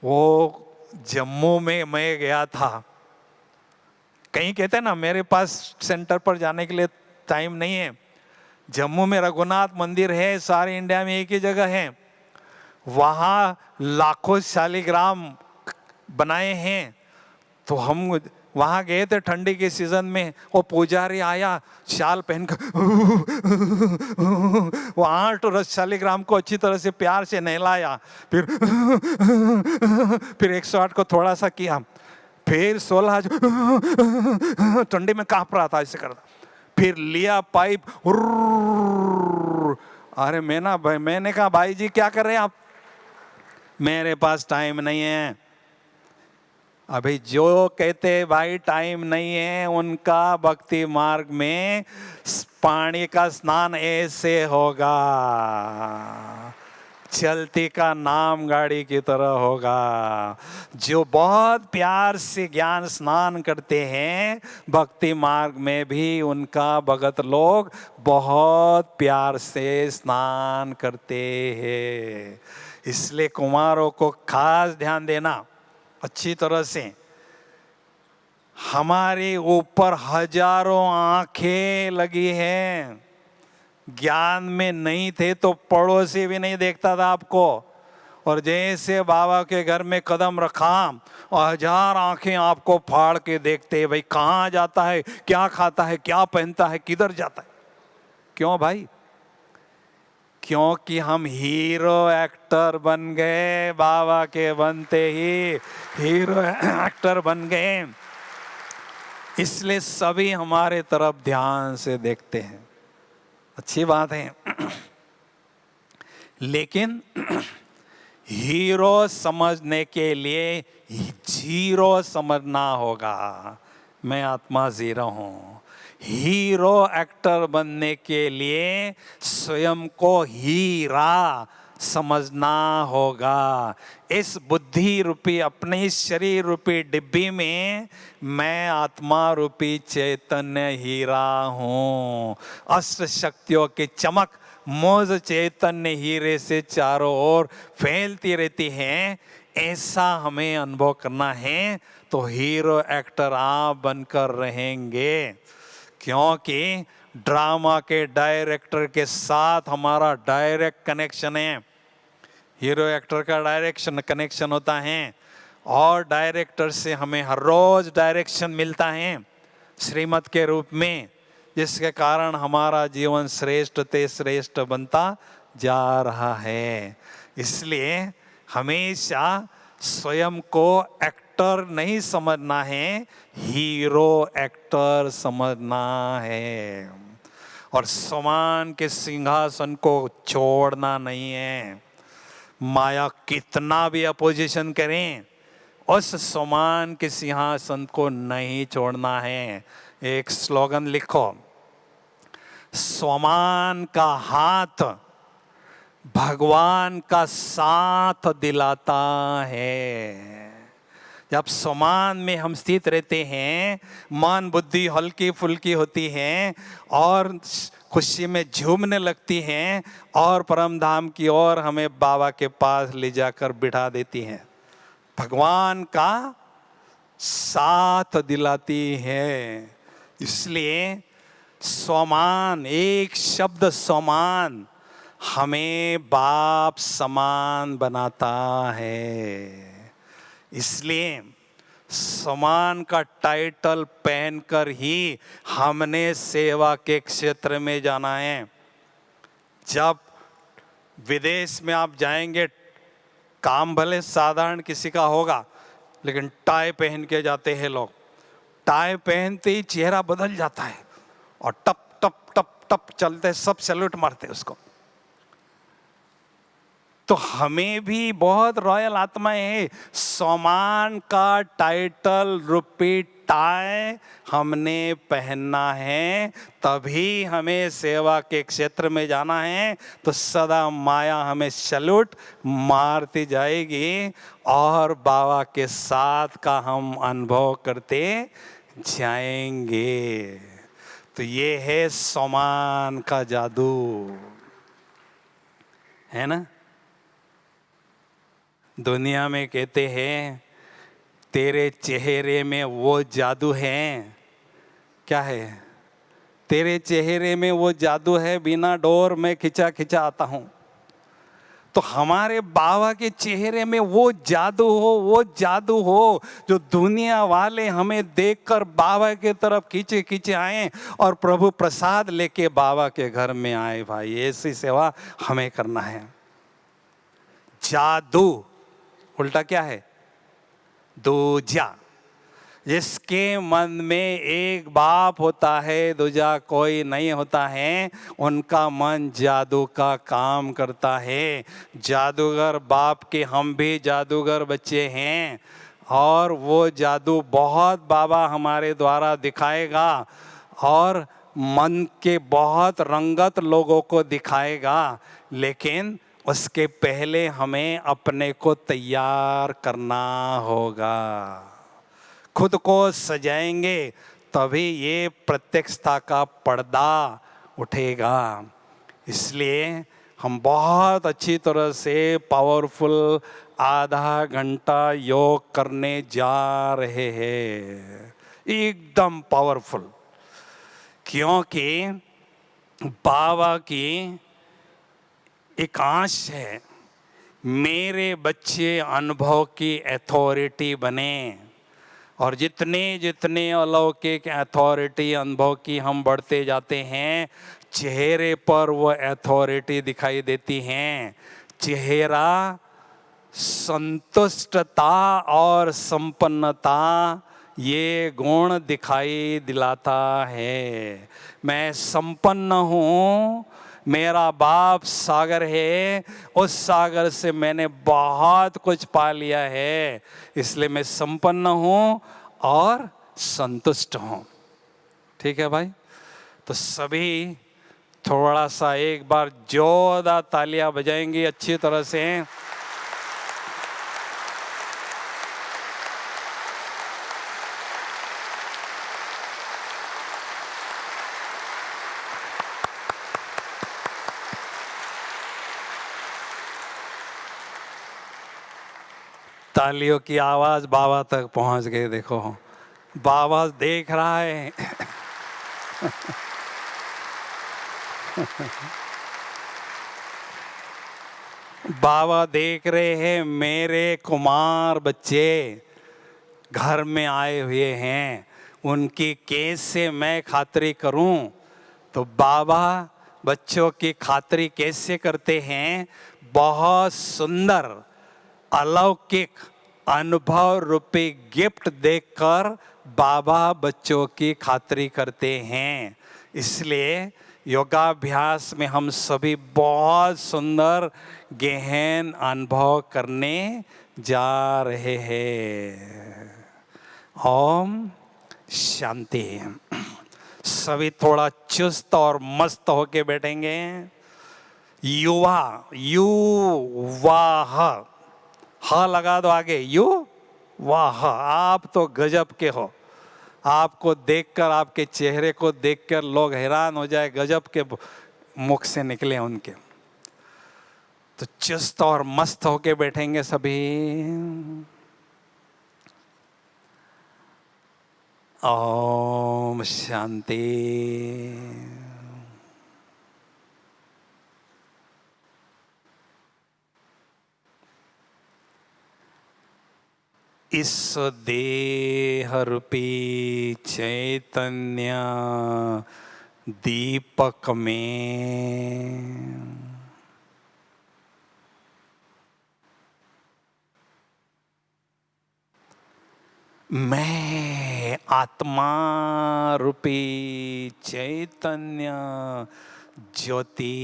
वो जम्मू में मैं गया था। कहीं कहते हैं ना, मेरे पास सेंटर पर जाने के लिए टाइम नहीं है। जम्मू में रघुनाथ मंदिर है, सारे इंडिया में एक ही जगह है। वहाँ लाखों शालिग्राम बनाए हैं। तो हम वहाँ गए थे ठंडी के सीजन में, वो पुजारी आया शाल पहनकर, वो 8 शालिग्राम को अच्छी तरह से प्यार से नहलाया, फिर 108 को थोड़ा सा किया, फिर 16 ठंडी में कांप रहा था ऐसे करता, फिर लिया पाइप, अरे मैंने कहा भाई जी क्या कर रहे हैं आप, मेरे पास टाइम नहीं है। अभी जो कहते भाई टाइम नहीं है, उनका भक्ति मार्ग में पानी का स्नान ऐसे होगा, चलती का नाम गाड़ी की तरह होगा। जो बहुत प्यार से ज्ञान स्नान करते हैं, भक्ति मार्ग में भी उनका भगत लोग बहुत प्यार से स्नान करते हैं। इसलिए कुमारों को खास ध्यान देना अच्छी तरह से। हमारे ऊपर हजारों आंखें लगी हैं, ज्ञान में नहीं थे तो पड़ोसी भी नहीं देखता था आपको, और जैसे बाबा के घर में कदम रखा और 1000 आंखें आपको फाड़ के देखते, भाई कहाँ जाता है, क्या खाता है, क्या पहनता है, किधर जाता है। क्यों भाई? क्योंकि हम हीरो एक्टर बन गए, बाबा के बनते ही हीरो एक्टर बन गए, इसलिए सभी हमारे तरफ ध्यान से देखते हैं। अच्छी बात है, लेकिन हीरो समझने के लिए जीरो समझना होगा। मैं आत्मा जीरो हूँ। हीरो एक्टर बनने के लिए स्वयं को हीरा समझना होगा। इस बुद्धि रूपी अपने इस शरीर रूपी डिब्बी में मैं आत्मा रूपी चैतन्य हीरा हूँ। अष्ट शक्तियों की चमक मौज चैतन्य हीरे से चारों ओर फैलती रहती है, ऐसा हमें अनुभव करना है। तो हीरो एक्टर आप बनकर रहेंगे, क्योंकि ड्रामा के डायरेक्टर के साथ हमारा डायरेक्ट कनेक्शन है। हीरो एक्टर का डायरेक्शन कनेक्शन होता है, और डायरेक्टर से हमें हर रोज डायरेक्शन मिलता है श्रीमत के रूप में, जिसके कारण हमारा जीवन श्रेष्ठ ते श्रेष्ठ बनता जा रहा है। इसलिए हमेशा स्वयं को एक्टर नहीं समझना है, हीरो एक्टर समझना है। और समान के सिंहासन को छोड़ना नहीं है। माया कितना भी अपोजिशन करें, उस समान के सिंहासन को नहीं छोड़ना है। एक स्लोगन लिखो, स्वमान का हाथ भगवान का साथ दिलाता है। जब समान में हम स्थित रहते हैं, मन बुद्धि हल्की फुल्की होती है और खुशी में झूमने लगती हैं, और परम धाम की ओर हमें बाबा के पास ले जाकर बिठा देती हैं। भगवान का साथ दिलाती है। इसलिए समान, एक शब्द समान हमें बाप समान बनाता है। इसलिए समान का टाइटल पहनकर ही हमने सेवा के क्षेत्र में जाना है। जब विदेश में आप जाएंगे, काम भले साधारण किसी का होगा, लेकिन टाई पहन के जाते हैं लोग। टाई पहनते ही चेहरा बदल जाता है, और टप टप टप टप चलते सब सैल्यूट मारते उसको। तो हमें भी बहुत रॉयल आत्माएं हैं, समान का टाइटल रूपी टाई हमने पहनना है, तभी हमें सेवा के क्षेत्र में जाना है। तो सदा माया हमें सैल्यूट मारती जाएगी, और बाबा के साथ का हम अनुभव करते जाएंगे। तो ये है समान का जादू, है ना। दुनिया में कहते हैं तेरे चेहरे में वो जादू है। क्या है? तेरे चेहरे में वो जादू है, बिना डोर में खिंचा खिंचा आता हूँ। तो हमारे बाबा के चेहरे में वो जादू हो जो दुनिया वाले हमें देखकर बाबा के तरफ खींचे खींचे आए और प्रभु प्रसाद लेके बाबा के घर में आए। भाई ऐसी सेवा हमें करना है। जादू उल्टा क्या है? दूजा। जिसके मन में एक बाप होता है, दूजा कोई नहीं होता है, उनका मन जादू का काम करता है। जादूगर बाप के हम भी जादूगर बच्चे हैं और वो जादू बहुत बाबा हमारे द्वारा दिखाएगा और मन के बहुत रंगत लोगों को दिखाएगा। लेकिन उसके पहले हमें अपने को तैयार करना होगा। खुद को सजाएंगे तभी ये प्रत्यक्षता का पर्दा उठेगा। इसलिए हम बहुत अच्छी तरह से पावरफुल आधा घंटा योग करने जा रहे हैं, एकदम पावरफुल। क्योंकि बाबा की एक आश है, मेरे बच्चे अनुभव की अथॉरिटी बने। और जितने जितने अलौकिक अथॉरिटी अनुभव की हम बढ़ते जाते हैं, चेहरे पर वो अथॉरिटी दिखाई देती हैं। चेहरा संतुष्टता और संपन्नता ये गुण दिखाई दिलाता है। मैं संपन्न हूँ, मेरा बाप सागर है, उस सागर से मैंने बहुत कुछ पा लिया है, इसलिए मैं संपन्न हूँ और संतुष्ट हूँ। ठीक है भाई? तो सभी थोड़ा सा एक बार जोरदार तालियां बजाएंगे अच्छी तरह से। तालियों की आवाज बाबा तक पहुंच गई। देखो बाबा देख रहा है। बाबा देख रहे हैं, मेरे कुमार बच्चे घर में आए हुए हैं, उनकी कैसे मैं खातिरी करूं। तो बाबा बच्चों की खातिरी कैसे करते हैं? बहुत सुंदर अलौकिक अनुभव रूपी गिफ्ट देकर बाबा बच्चों की खातिरी करते हैं। इसलिए योगाभ्यास में हम सभी बहुत सुंदर गहन अनुभव करने जा रहे हैं। ओम शांति। सभी थोड़ा चुस्त और मस्त होके बैठेंगे। युवा, युवाह, ह लगा दो आगे, यू वाह। आप तो गजब के हो। आपको देखकर, आपके चेहरे को देखकर लोग हैरान हो जाए, गजब के मुख से निकले उनके। तो चुस्त और मस्त होके बैठेंगे सभी। ओम शांति। इस देह रूपी चैतन्य दीपक में मैं आत्मा रूपी चैतन्य ज्योति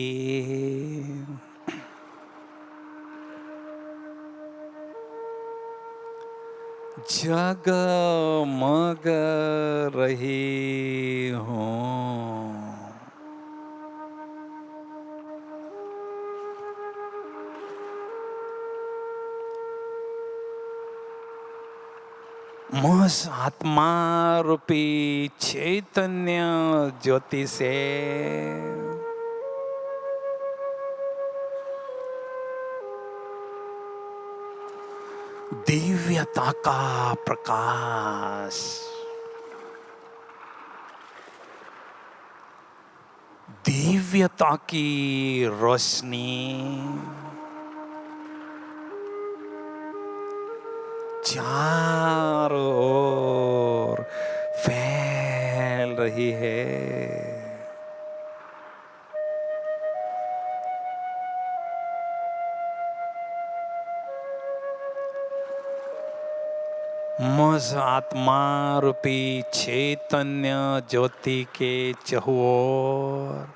जगमग रही हूँ। उस आत्मा रूपी चैतन्य ज्योति से दिव्यता का प्रकाश, दिव्यता की रोशनी चारों ओर फैल रही है। मुझ आत्मा रूपी चैतन्य ज्योति के चहुओर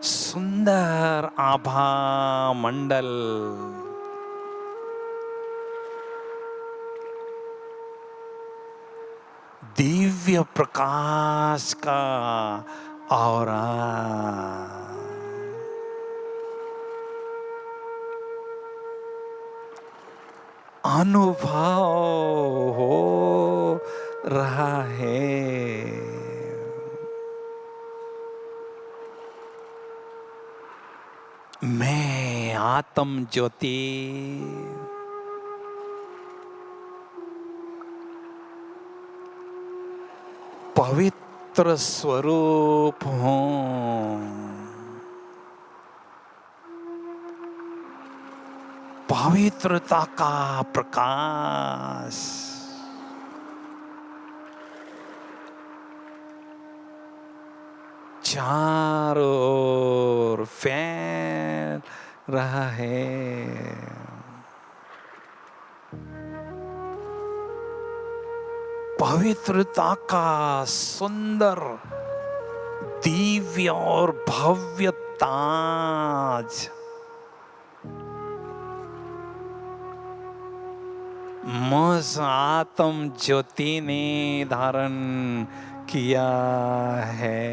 सुंदर आभा मंडल, दिव्य प्रकाश का ऑरा अनुभव हो रहा है। मैं आत्म ज्योति पवित्र स्वरूप हूँ। पवित्रता का प्रकाश चारों ओर फैल रहा है। पवित्रता का सुंदर दिव्य और भव्य ताज मुझ आत्म ज्योति ने धारण किया है।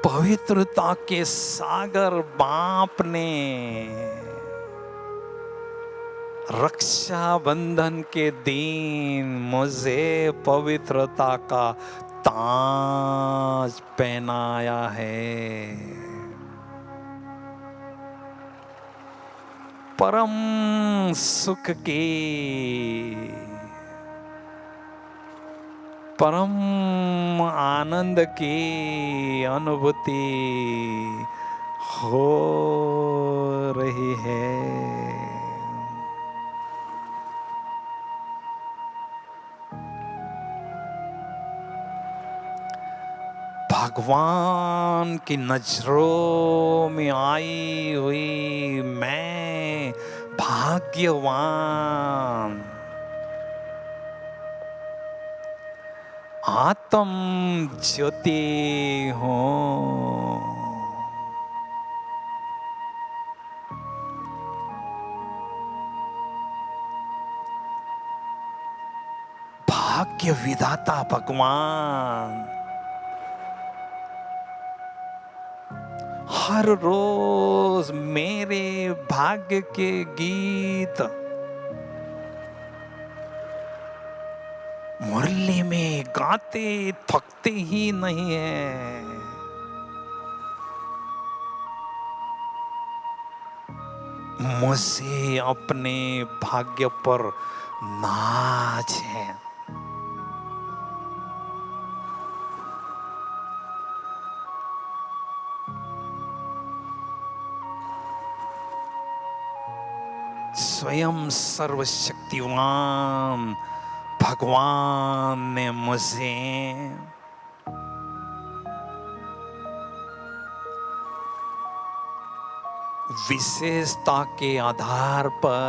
पवित्रता के सागर बाप ने रक्षा बंधन के दिन मुझे पवित्रता का ताज पहनाया है। परम सुख की, परम आनंद की अनुभूति हो रही है। भगवान की नजरों में आई हुई मैं भाग्यवान आत्म ज्योति हूँ। भाग्य विधाता भगवान हर रोज मेरे भाग्य के गीत मुरली में गाते थकते ही नहीं है। मुझे अपने भाग्य पर नाज है। स्वयं सर्वशक्तिवान भगवान ने मुझे विशेषता के आधार पर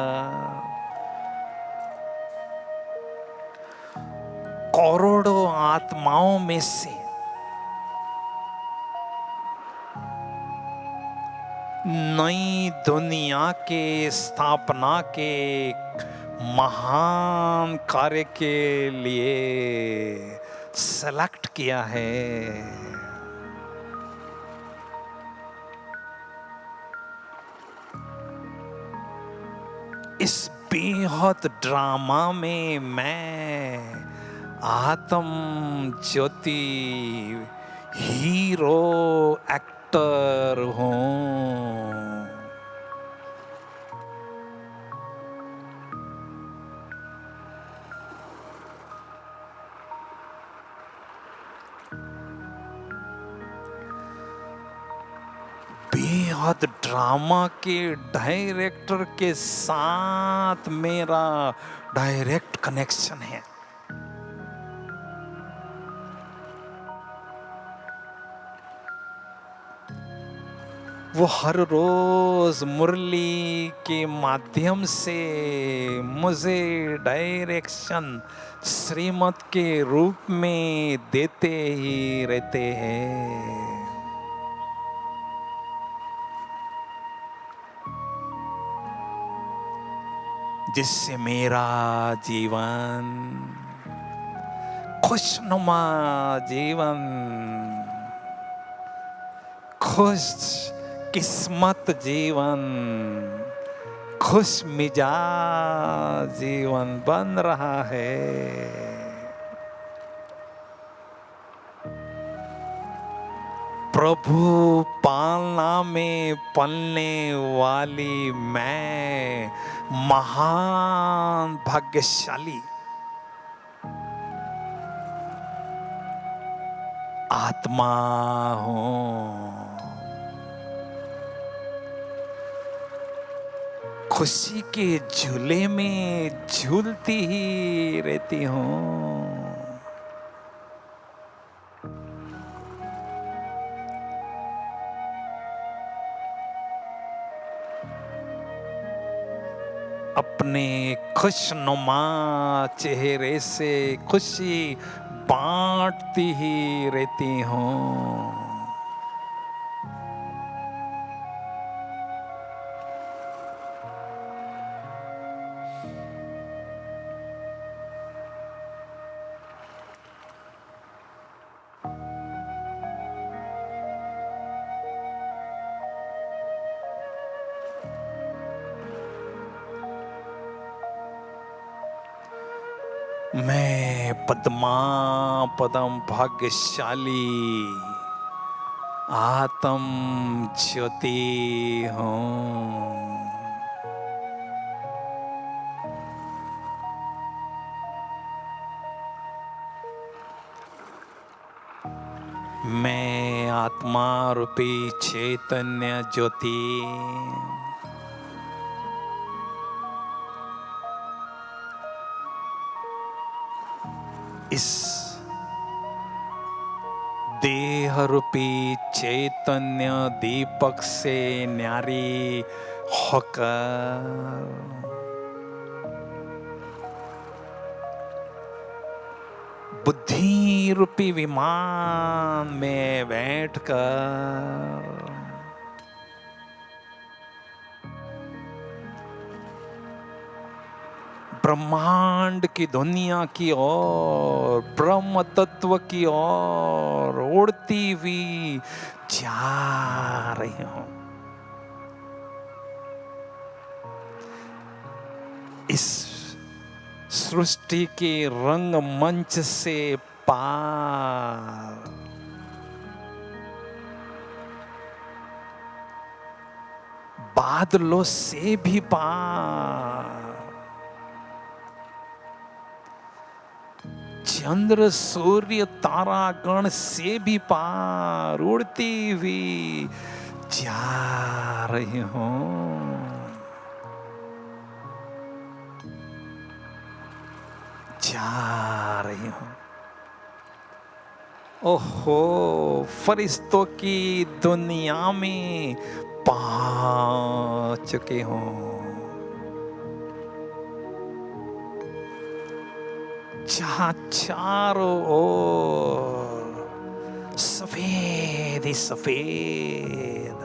करोड़ों आत्माओं में से नई दुनिया के स्थापना के महान कार्य के लिए सेलेक्ट किया है। इस बेहद ड्रामा में मैं आत्म ज्योति हीरो एक्टर हूँ। बेहद ड्रामा के डायरेक्टर के साथ मेरा डायरेक्ट कनेक्शन है। वो हर रोज मुरली के माध्यम से मुझे डायरेक्शन श्रीमत के रूप में देते ही रहते हैं, जिससे मेरा जीवन खुशनुमा जीवन, खुश किस्मत जीवन, खुश मिजाज जीवन बन रहा है। प्रभु पालना में पलने वाली मैं महान भाग्यशाली आत्मा हूं। खुशी के झूले में झूलती ही रहती हूं। अपने खुशनुमा चेहरे से खुशी बांटती ही रहती हूं। मैं पद्मा पदम भाग्यशाली आत्म ज्योति हूँ। मैं आत्मा रूपी चैतन्य ज्योति इस देह रूपी चैतन्य दीपक से न्यारी होकर बुद्धि रूपी विमान में बैठकर ब्रह्मांड की दुनिया की ओर, ब्रह्म तत्व की ओर उड़ती हुई जा रही हूं। इस सृष्टि के रंग मंच से पार बादलों से भी पार चंद्र सूर्य तारागण से भी पार उड़ती हुई जा रही हूं। जा रही हूं। ओहो, फरिश्तों की दुनिया में पहुंच चुके हूं, जहां चारों ओर सफेद ही सफेद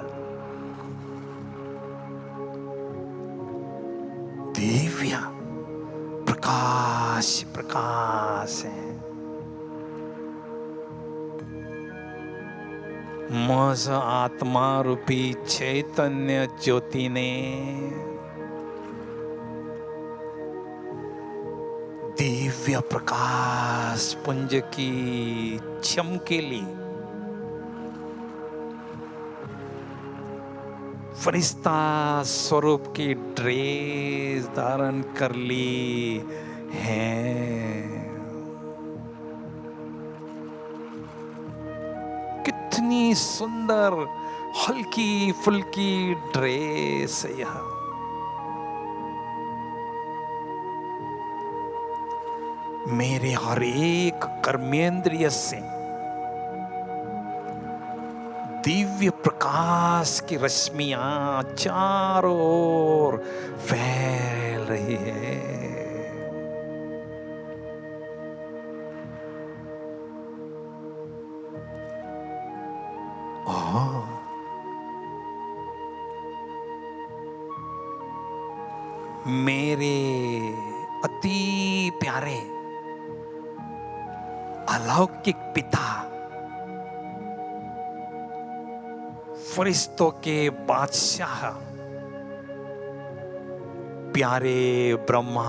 दिव्य प्रकाश प्रकाश है। मुझ आत्मा रूपी चैतन्य ज्योति ने दिव्य प्रकाश पुंज की चमकीली फरिश्ता स्वरूप की ड्रेस धारण कर ली है। कितनी सुंदर हल्की फुल्की ड्रेस यह, मेरे हर एक कर्मेंद्रिय से दिव्य प्रकाश की रश्मियां चारों ओर फैल रही है। मेरे अति प्यारे अलौकिक पिता, फरिश्तों के बादशाह, प्यारे ब्रह्मा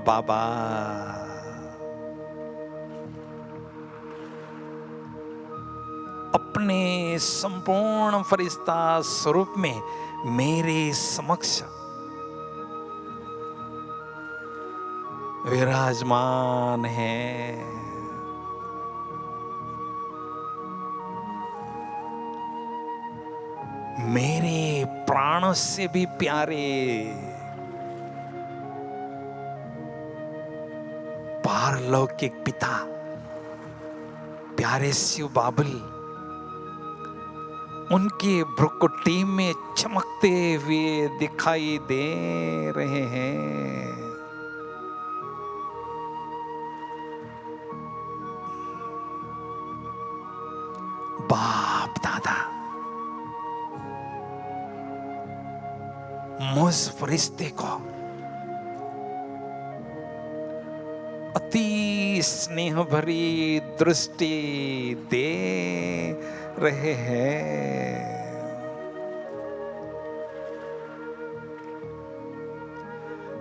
बाबा, अपने संपूर्ण फरिश्ता स्वरूप में मेरे समक्ष विराजमान है। मेरे प्राण से भी प्यारे पारलौकिक पिता, प्यारे शिव बाबुल, उनके भ्रुकुटी में चमकते हुए दिखाई दे रहे हैं। बाप दादा मुझ फरिश्ते को अति स्नेह भरी दृष्टि दे रहे हैं।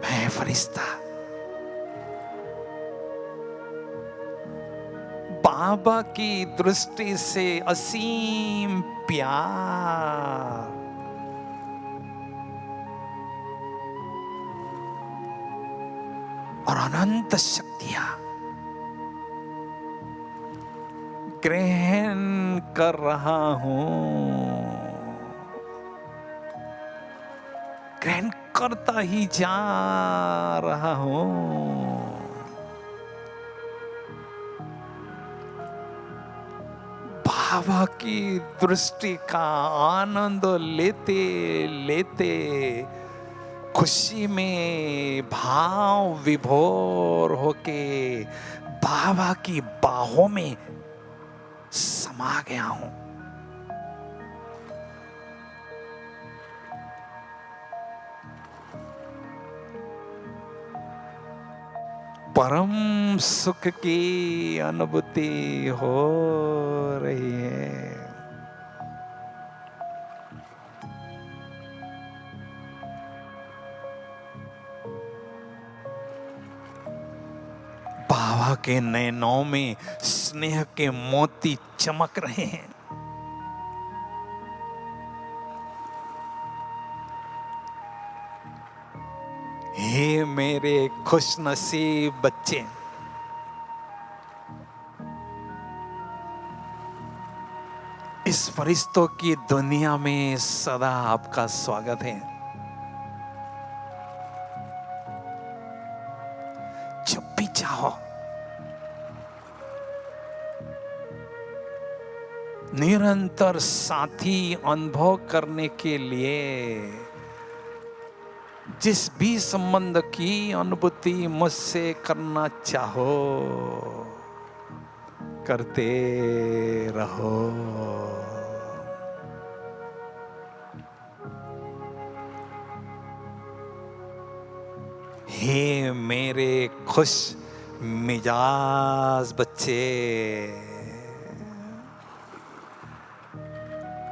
मैं फरिश्ता बाबा की दृष्टि से असीम प्यार और अनंत शक्तियां ग्रहण कर रहा हूं, ग्रहण करता ही जा रहा हूं। बाबा की दृष्टि का आनंद लेते लेते खुशी में भाव विभोर होके बाबा की बाहों में समा गया हूं। परम सुख की अनुभूति हो रही है। बाबा के नैनों में स्नेह के मोती चमक रहे हैं। हे मेरे खुशनसीब बच्चे, इस फरिश्तों की दुनिया में सदा आपका स्वागत है। जब भी चाहो निरंतर साथी अनुभव करने के लिए जिस भी संबंध की अनुभूति मुझसे करना चाहो करते रहो। हे मेरे खुश मिजाज बच्चे,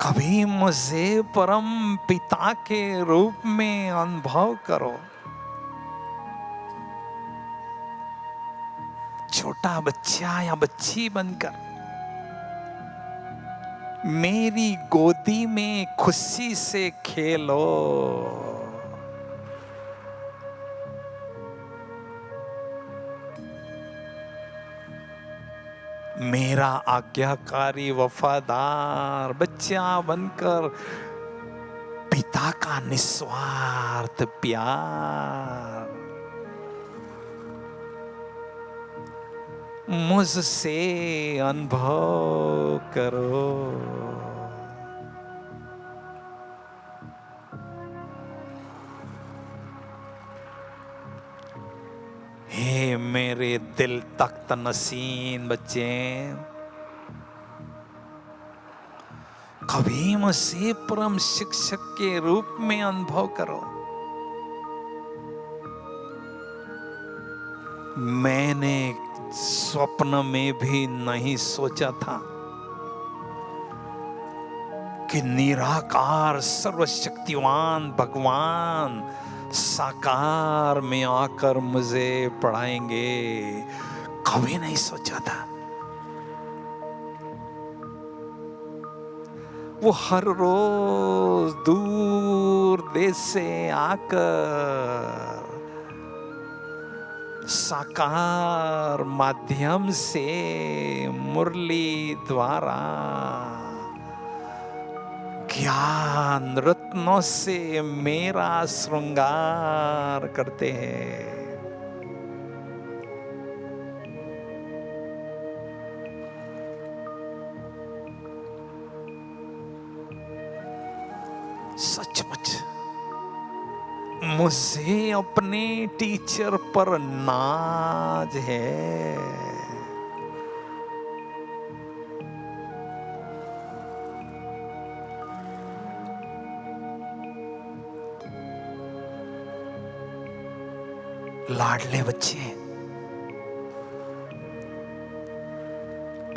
कभी मुझे परम पिता के रूप में अनुभव करो। छोटा बच्चा या बच्ची बनकर मेरी गोदी में खुशी से खेलो। मेरा आज्ञाकारी वफादार बच्चा बनकर पिता का निस्वार्थ प्यार मुझसे अनुभव करो। हे मेरे दिल तख्त नसीन बच्चे, कभी मुझसे परम शिक्षक के रूप में अनुभव करो। मैंने स्वप्न में भी नहीं सोचा था कि निराकार सर्वशक्तिवान भगवान साकार में आकर मुझे पढ़ाएंगे। कभी नहीं सोचा था। वो हर रोज दूर देश से आकर साकार माध्यम से मुरली द्वारा ज्ञान रत्नों से मेरा श्रृंगार करते हैं। सचमुच मुझे अपने टीचर पर नाज है। लाडले बच्चे,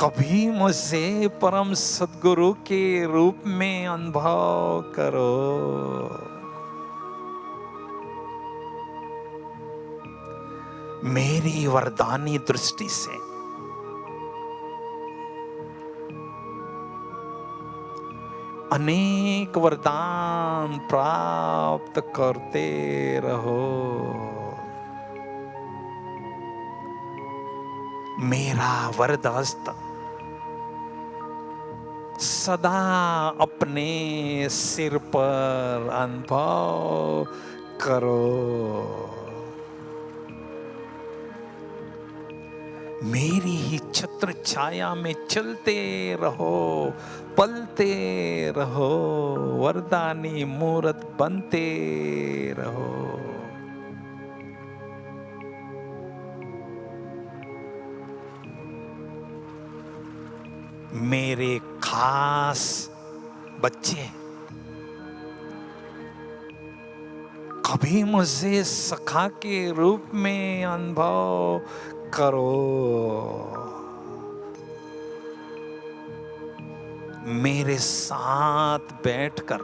कभी मुझे परम सद्गुरु के रूप में अनुभव करो। मेरी वरदानी दृष्टि से अनेक वरदान प्राप्त करते रहो। मेरा वरदहस्त सदा अपने सिर पर अनुभव करो। मेरी ही छत्र छाया में चलते रहो, पलते रहो, वरदानी मूरत बनते रहो। मेरे खास बच्चे, कभी मुझे सखा के रूप में अनुभव करो। मेरे साथ बैठकर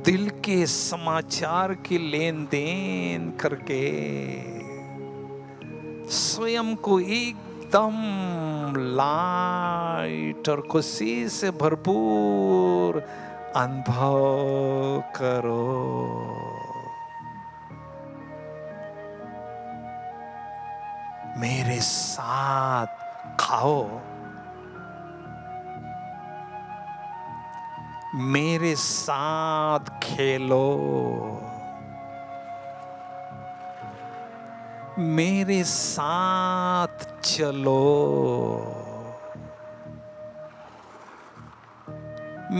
दिल के समाचार की लेन देन करके स्वयं को एकदम लाइट और खुशी से भरपूर अनुभव करो। मेरे साथ खाओ, मेरे साथ खेलो, मेरे साथ चलो,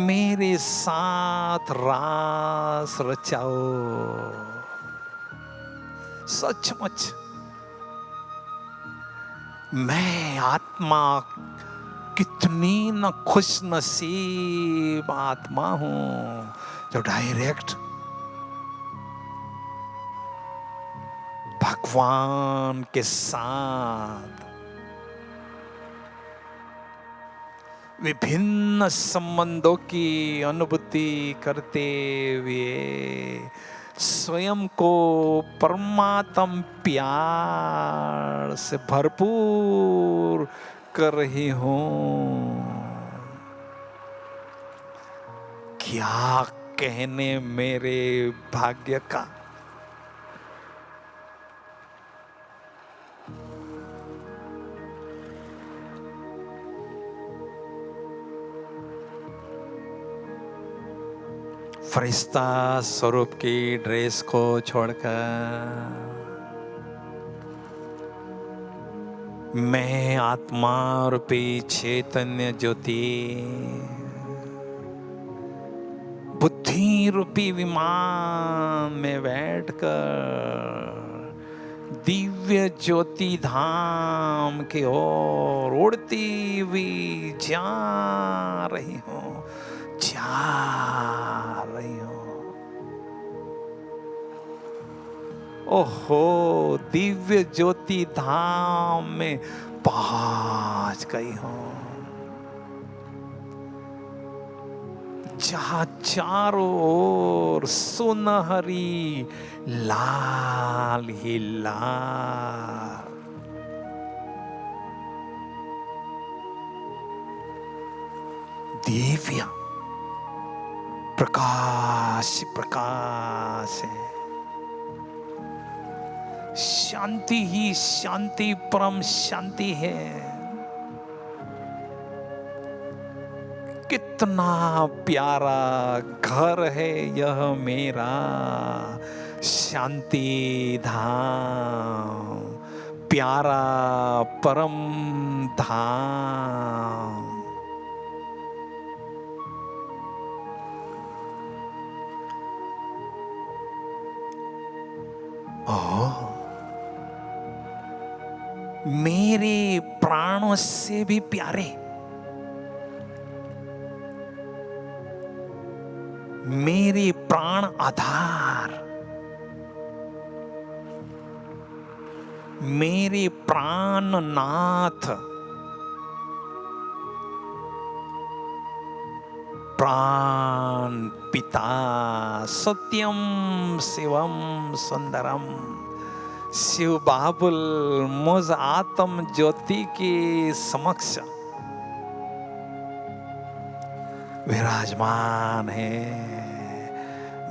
मेरे साथ रास रचाओ। सचमुच मैं आत्मा कितनी न खुश नसीब आत्मा हूं जो डायरेक्ट भगवान के साथ विभिन्न संबंधों की अनुभूति करते हुए स्वयं को परमात्म प्यार से भरपूर कर रही हूं। क्या कहने मेरे भाग्य का। फरिश्ता स्वरूप की ड्रेस को छोड़कर मैं आत्मा रूपी चैतन्य ज्योति बुद्धि रूपी विमान में बैठकर दिव्य ज्योति धाम की ओर उड़ती हुई जा रही हूँ, जा रही हूँ। ओहो, दिव्य ज्योति धाम में पहुंच गई हूँ, जहाँ चारों ओर सुनहरी लाल ही लाल दिव्य प्रकाश प्रकाश है। शांति ही शांति, परम शांति है। कितना प्यारा घर है यह मेरा शांति धाम, प्यारा परम धाम। ओह, मेरे प्राणों से भी प्यारे, मेरे प्राण आधार, मेरे प्राणनाथ, प्राण पिता सत्यम शिवम सुंदरम शिव बाबुल मुझ आत्म ज्योति के समक्ष विराजमान है।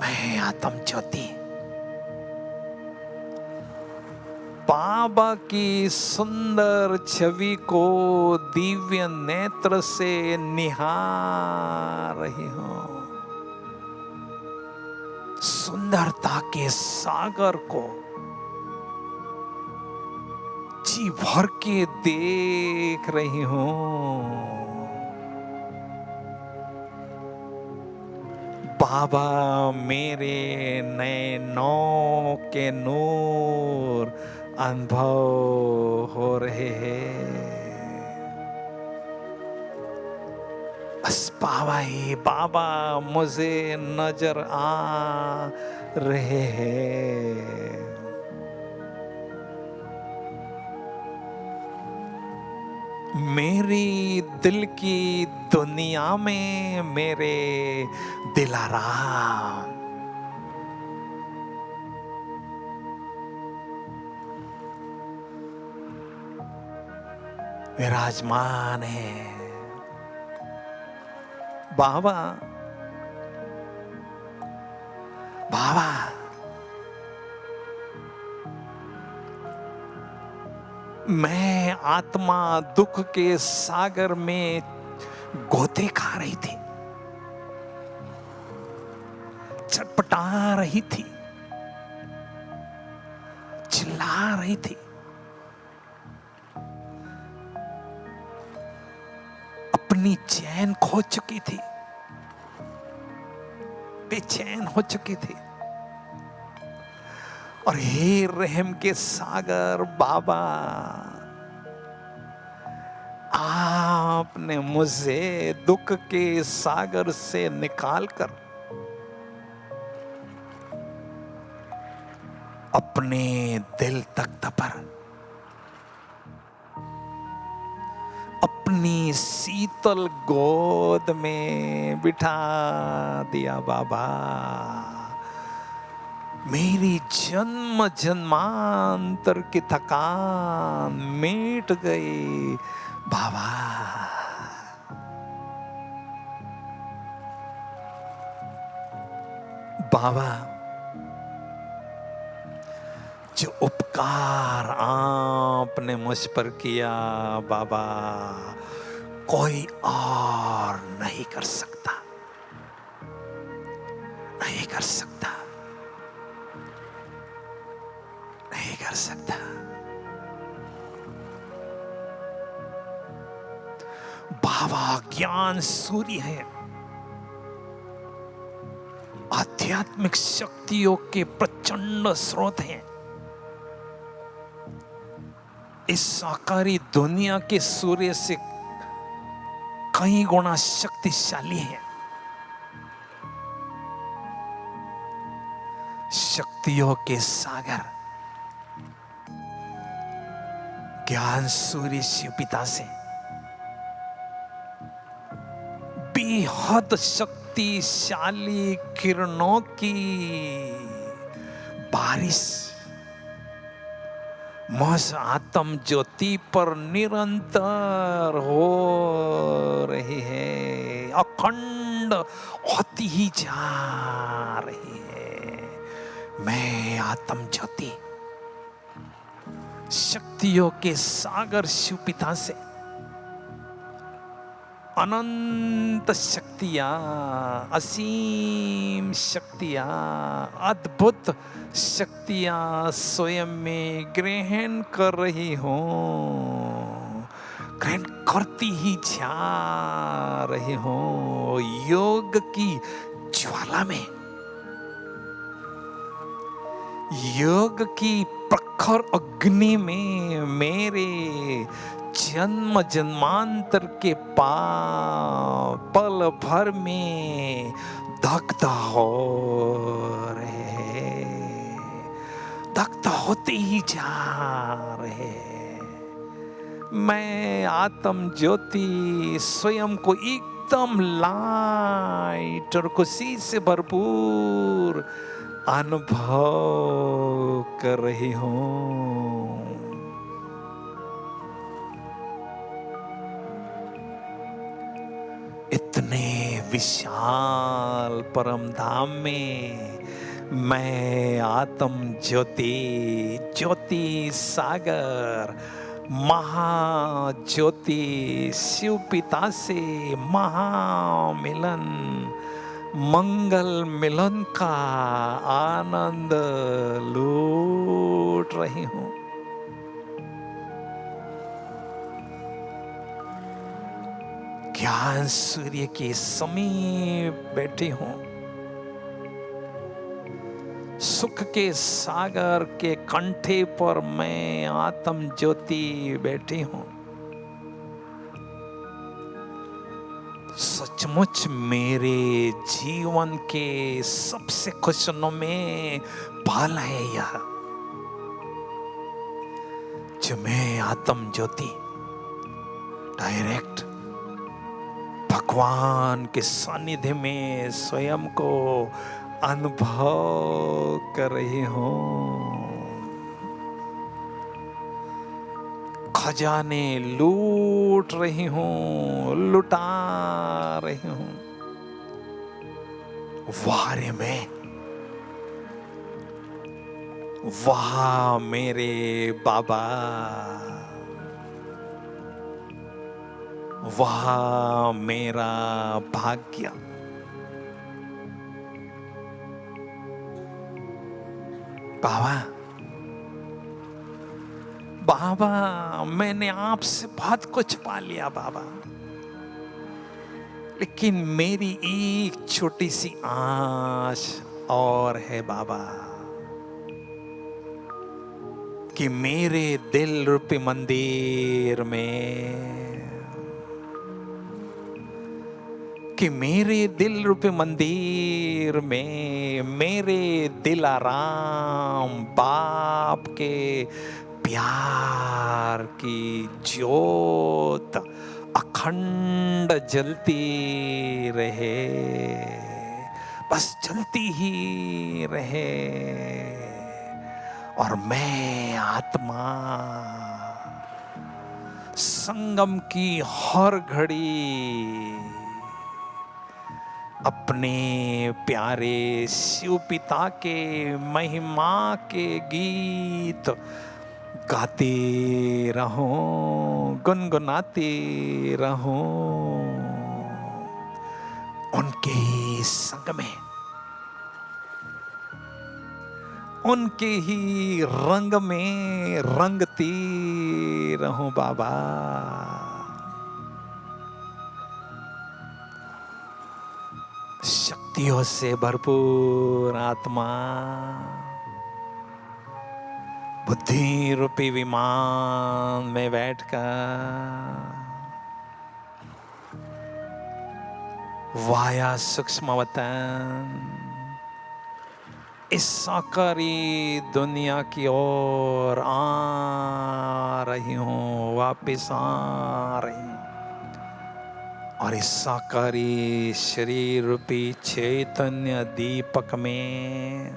मैं आत्म ज्योति बाबा की सुंदर छवि को दिव्य नेत्र से निहार रही हूं। सुंदरता के सागर को जी भर के देख रही हूं। बाबा मेरे नैनों के नूर अनुभव हो रहे हैं। बस बाबा ही बाबा मुझे नजर आ रहे हैं। मेरी दिल की दुनिया में मेरे दिलाराम विराजमान है। बाबा बाबा मैं आत्मा दुख के सागर में गोते खा रही थी, छटपटा रही थी, चिल्ला रही थी। अपनी चैन खो चुकी थी, बेचैन हो चुकी थी। और हे रहम के सागर बाबा, आपने मुझे दुख के सागर से निकालकर अपने दिल तख्त पर अपनी शीतल गोद में बिठा दिया। बाबा मेरी जन्म जन्मांतर की थकान मिट गई। बाबा बाबा जो उपकार आपने मुझ पर किया बाबा, कोई और नहीं कर सकता। कर सकता, नहीं कर सकता। बाबा ज्ञान सूर्य है, आध्यात्मिक शक्तियों के प्रचंड स्रोत हैं। इस साकारी दुनिया के सूर्य से कई गुना शक्तिशाली है। शक्तियों के सागर ज्ञान सूर्य शिव पिता से बेहद शक्तिशाली किरणों की बारिश मुझ आत्म ज्योति पर निरंतर हो रही है, अखंड होती ही जा रही है। मैं आत्म ज्योति शक्तियों के सागर शिव पिता से अनंत शक्तियां, असीम शक्तियां, अद्भुत शक्तियां स्वयं में ग्रहण कर रही हूं, ग्रहण करती ही जा रही हूं। योग की ज्वाला में, योग की प्रखर अग्नि में मेरे जन्म जन्मांतर के पल भर में दग्ध हो रहे, दग्ध होते ही जा रहे। मैं आत्म ज्योति स्वयं को एकदम लाइट और खुशी से भरपूर अनुभव कर रही हूं। इतने विशाल परम धाम में मैं आत्म ज्योति, ज्योति सागर, महाज्योति शिव पिता से महामिलन, मंगल मिलन का आनंद लूट रही हूं। ज्ञान सूर्य के समीप बैठी हूं, सुख के सागर के कंठे पर मैं आत्म ज्योति बैठी हूं। सचमुच मेरे जीवन के सबसे खुशनुमे पल है यह, जो मैं आत्म ज्योति डायरेक्ट भगवान के सानिध्य में स्वयं को अनुभव कर रही हूं। खजाने लूट रही हूं, लुटा रही हूं। वारे में वाह मेरे बाबा, वाह मेरा भाग्य। बाबा, बाबा मैंने आपसे बहुत कुछ पा लिया बाबा, लेकिन मेरी एक छोटी सी आश और है बाबा, कि मेरे दिल रूपी मंदिर में, कि मेरे दिल रूपी मंदिर में मेरे दिलाराम बाप के प्यार की ज्योत अखंड जलती रहे, बस जलती ही रहे। और मैं आत्मा संगम की हर घड़ी अपने प्यारे शिव पिता के महिमा के गीत गाते रहूं, गुनगुनाते रहूं। उनके संग में उनके ही रंग में रंगती रहूं बाबा। शक्तियों से भरपूर आत्मा, बुद्धि रूपी विमान में बैठकर वाया सूक्ष्म वतन इस साकारी दुनिया की ओर आ रही हूं, वापिस आ रही हूं। और इस साकारी शरीर रूपी चैतन्य दीपक में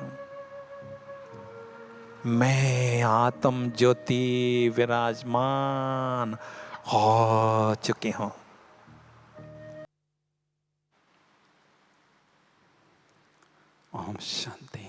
मैं आत्म ज्योति विराजमान हो चुकी हूं। ओम शांति।